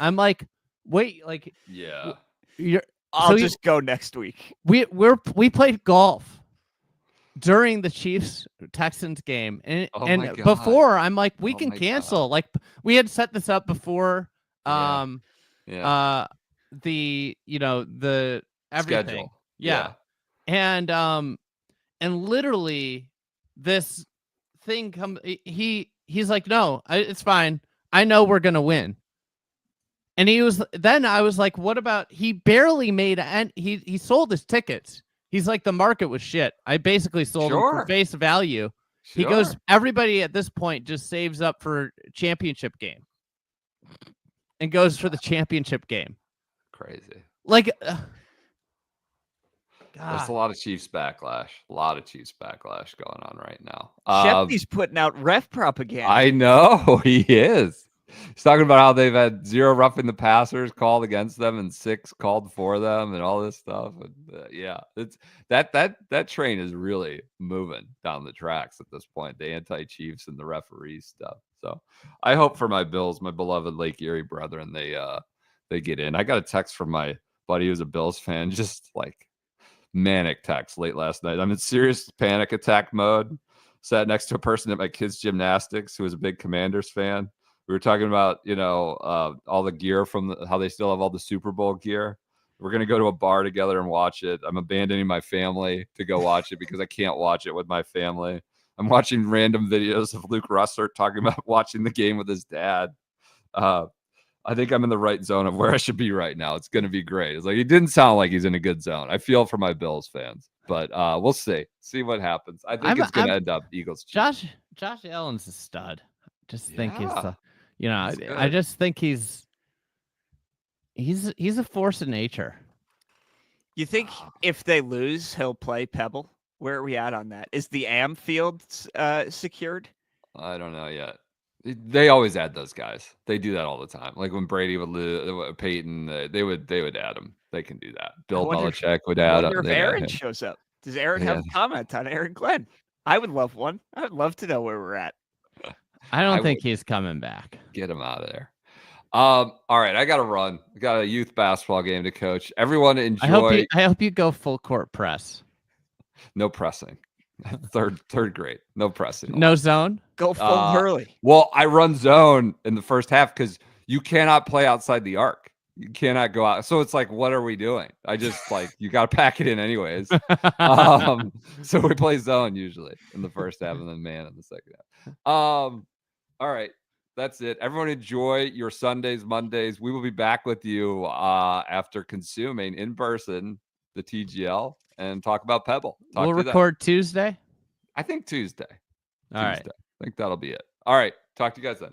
I'm like, wait, like, Yeah. I'll just go next week. we played golf during the Chiefs Texans game, and Oh my God. before I'm like, we Oh can my cancel. God. Like, we had set this up before. Yeah. The the everything. Schedule. Yeah. And literally this thing he's like, no, it's fine. I know we're gonna win. And I was like, what about, he barely made, and he sold his tickets. He's like, the market was shit. I basically sold them for face value. He goes, everybody at this point just saves up for championship game and goes for the championship game. Crazy. Like, There's a lot of Chiefs backlash. A lot of Chiefs backlash going on right now. Shepty's putting out ref propaganda. I know he is. He's talking about how they've had 0 roughing the passers called against them and 6 called for them and all this stuff. And yeah, it's that train is really moving down the tracks at this point. The anti-Chiefs and the referee stuff. So I hope for my Bills, my beloved Lake Erie brethren, they get in. I got a text from my buddy who's a Bills fan, just like manic text late last night. I'm in serious panic attack mode. Sat next to a person at my kids' gymnastics who was a big Commanders fan. We were talking about, all the gear from how they still have all the Super Bowl gear. We're going to go to a bar together and watch it. I'm abandoning my family to go watch it because I can't watch it with my family. I'm watching random videos of Luke Russert talking about watching the game with his dad. I think I'm in the right zone of where I should be right now. It's going to be great. It's like, he didn't sound like he's in a good zone. I feel for my Bills fans, but we'll see what happens. I think it's going to end up Eagles. Josh Allen's a stud. Just think he's I just think he's a force of nature. You think if they lose, he'll play Pebble? Where are we at on that? Is the Am Field secured? I don't know yet. They always add those guys. They do that all the time. Like when Brady would lose, Peyton, they would add him. They can do that. Bill Belichick would add him. If Aaron shows up, does Aaron have a comment on Aaron Glenn? I would love one. I would love to know where we're at. I don't think he's coming back. Get him out of there. All right, I got to run. I got a youth basketball game to coach. Everyone enjoy. I hope you go full court press. No pressing. Third grade. No pressing. No zone. Go full Hurley. Well, I run zone in the first half because you cannot play outside the arc. You cannot go out. So it's like, what are we doing? I just you got to pack it in anyways. So we play zone usually in the first half and then man in the second half. All right. That's it. Everyone enjoy your Sundays, Mondays. We will be back with you after consuming in person the TGL and talk about Pebble. We'll record Tuesday. I think Tuesday. All right. I think that'll be it. All right. Talk to you guys then.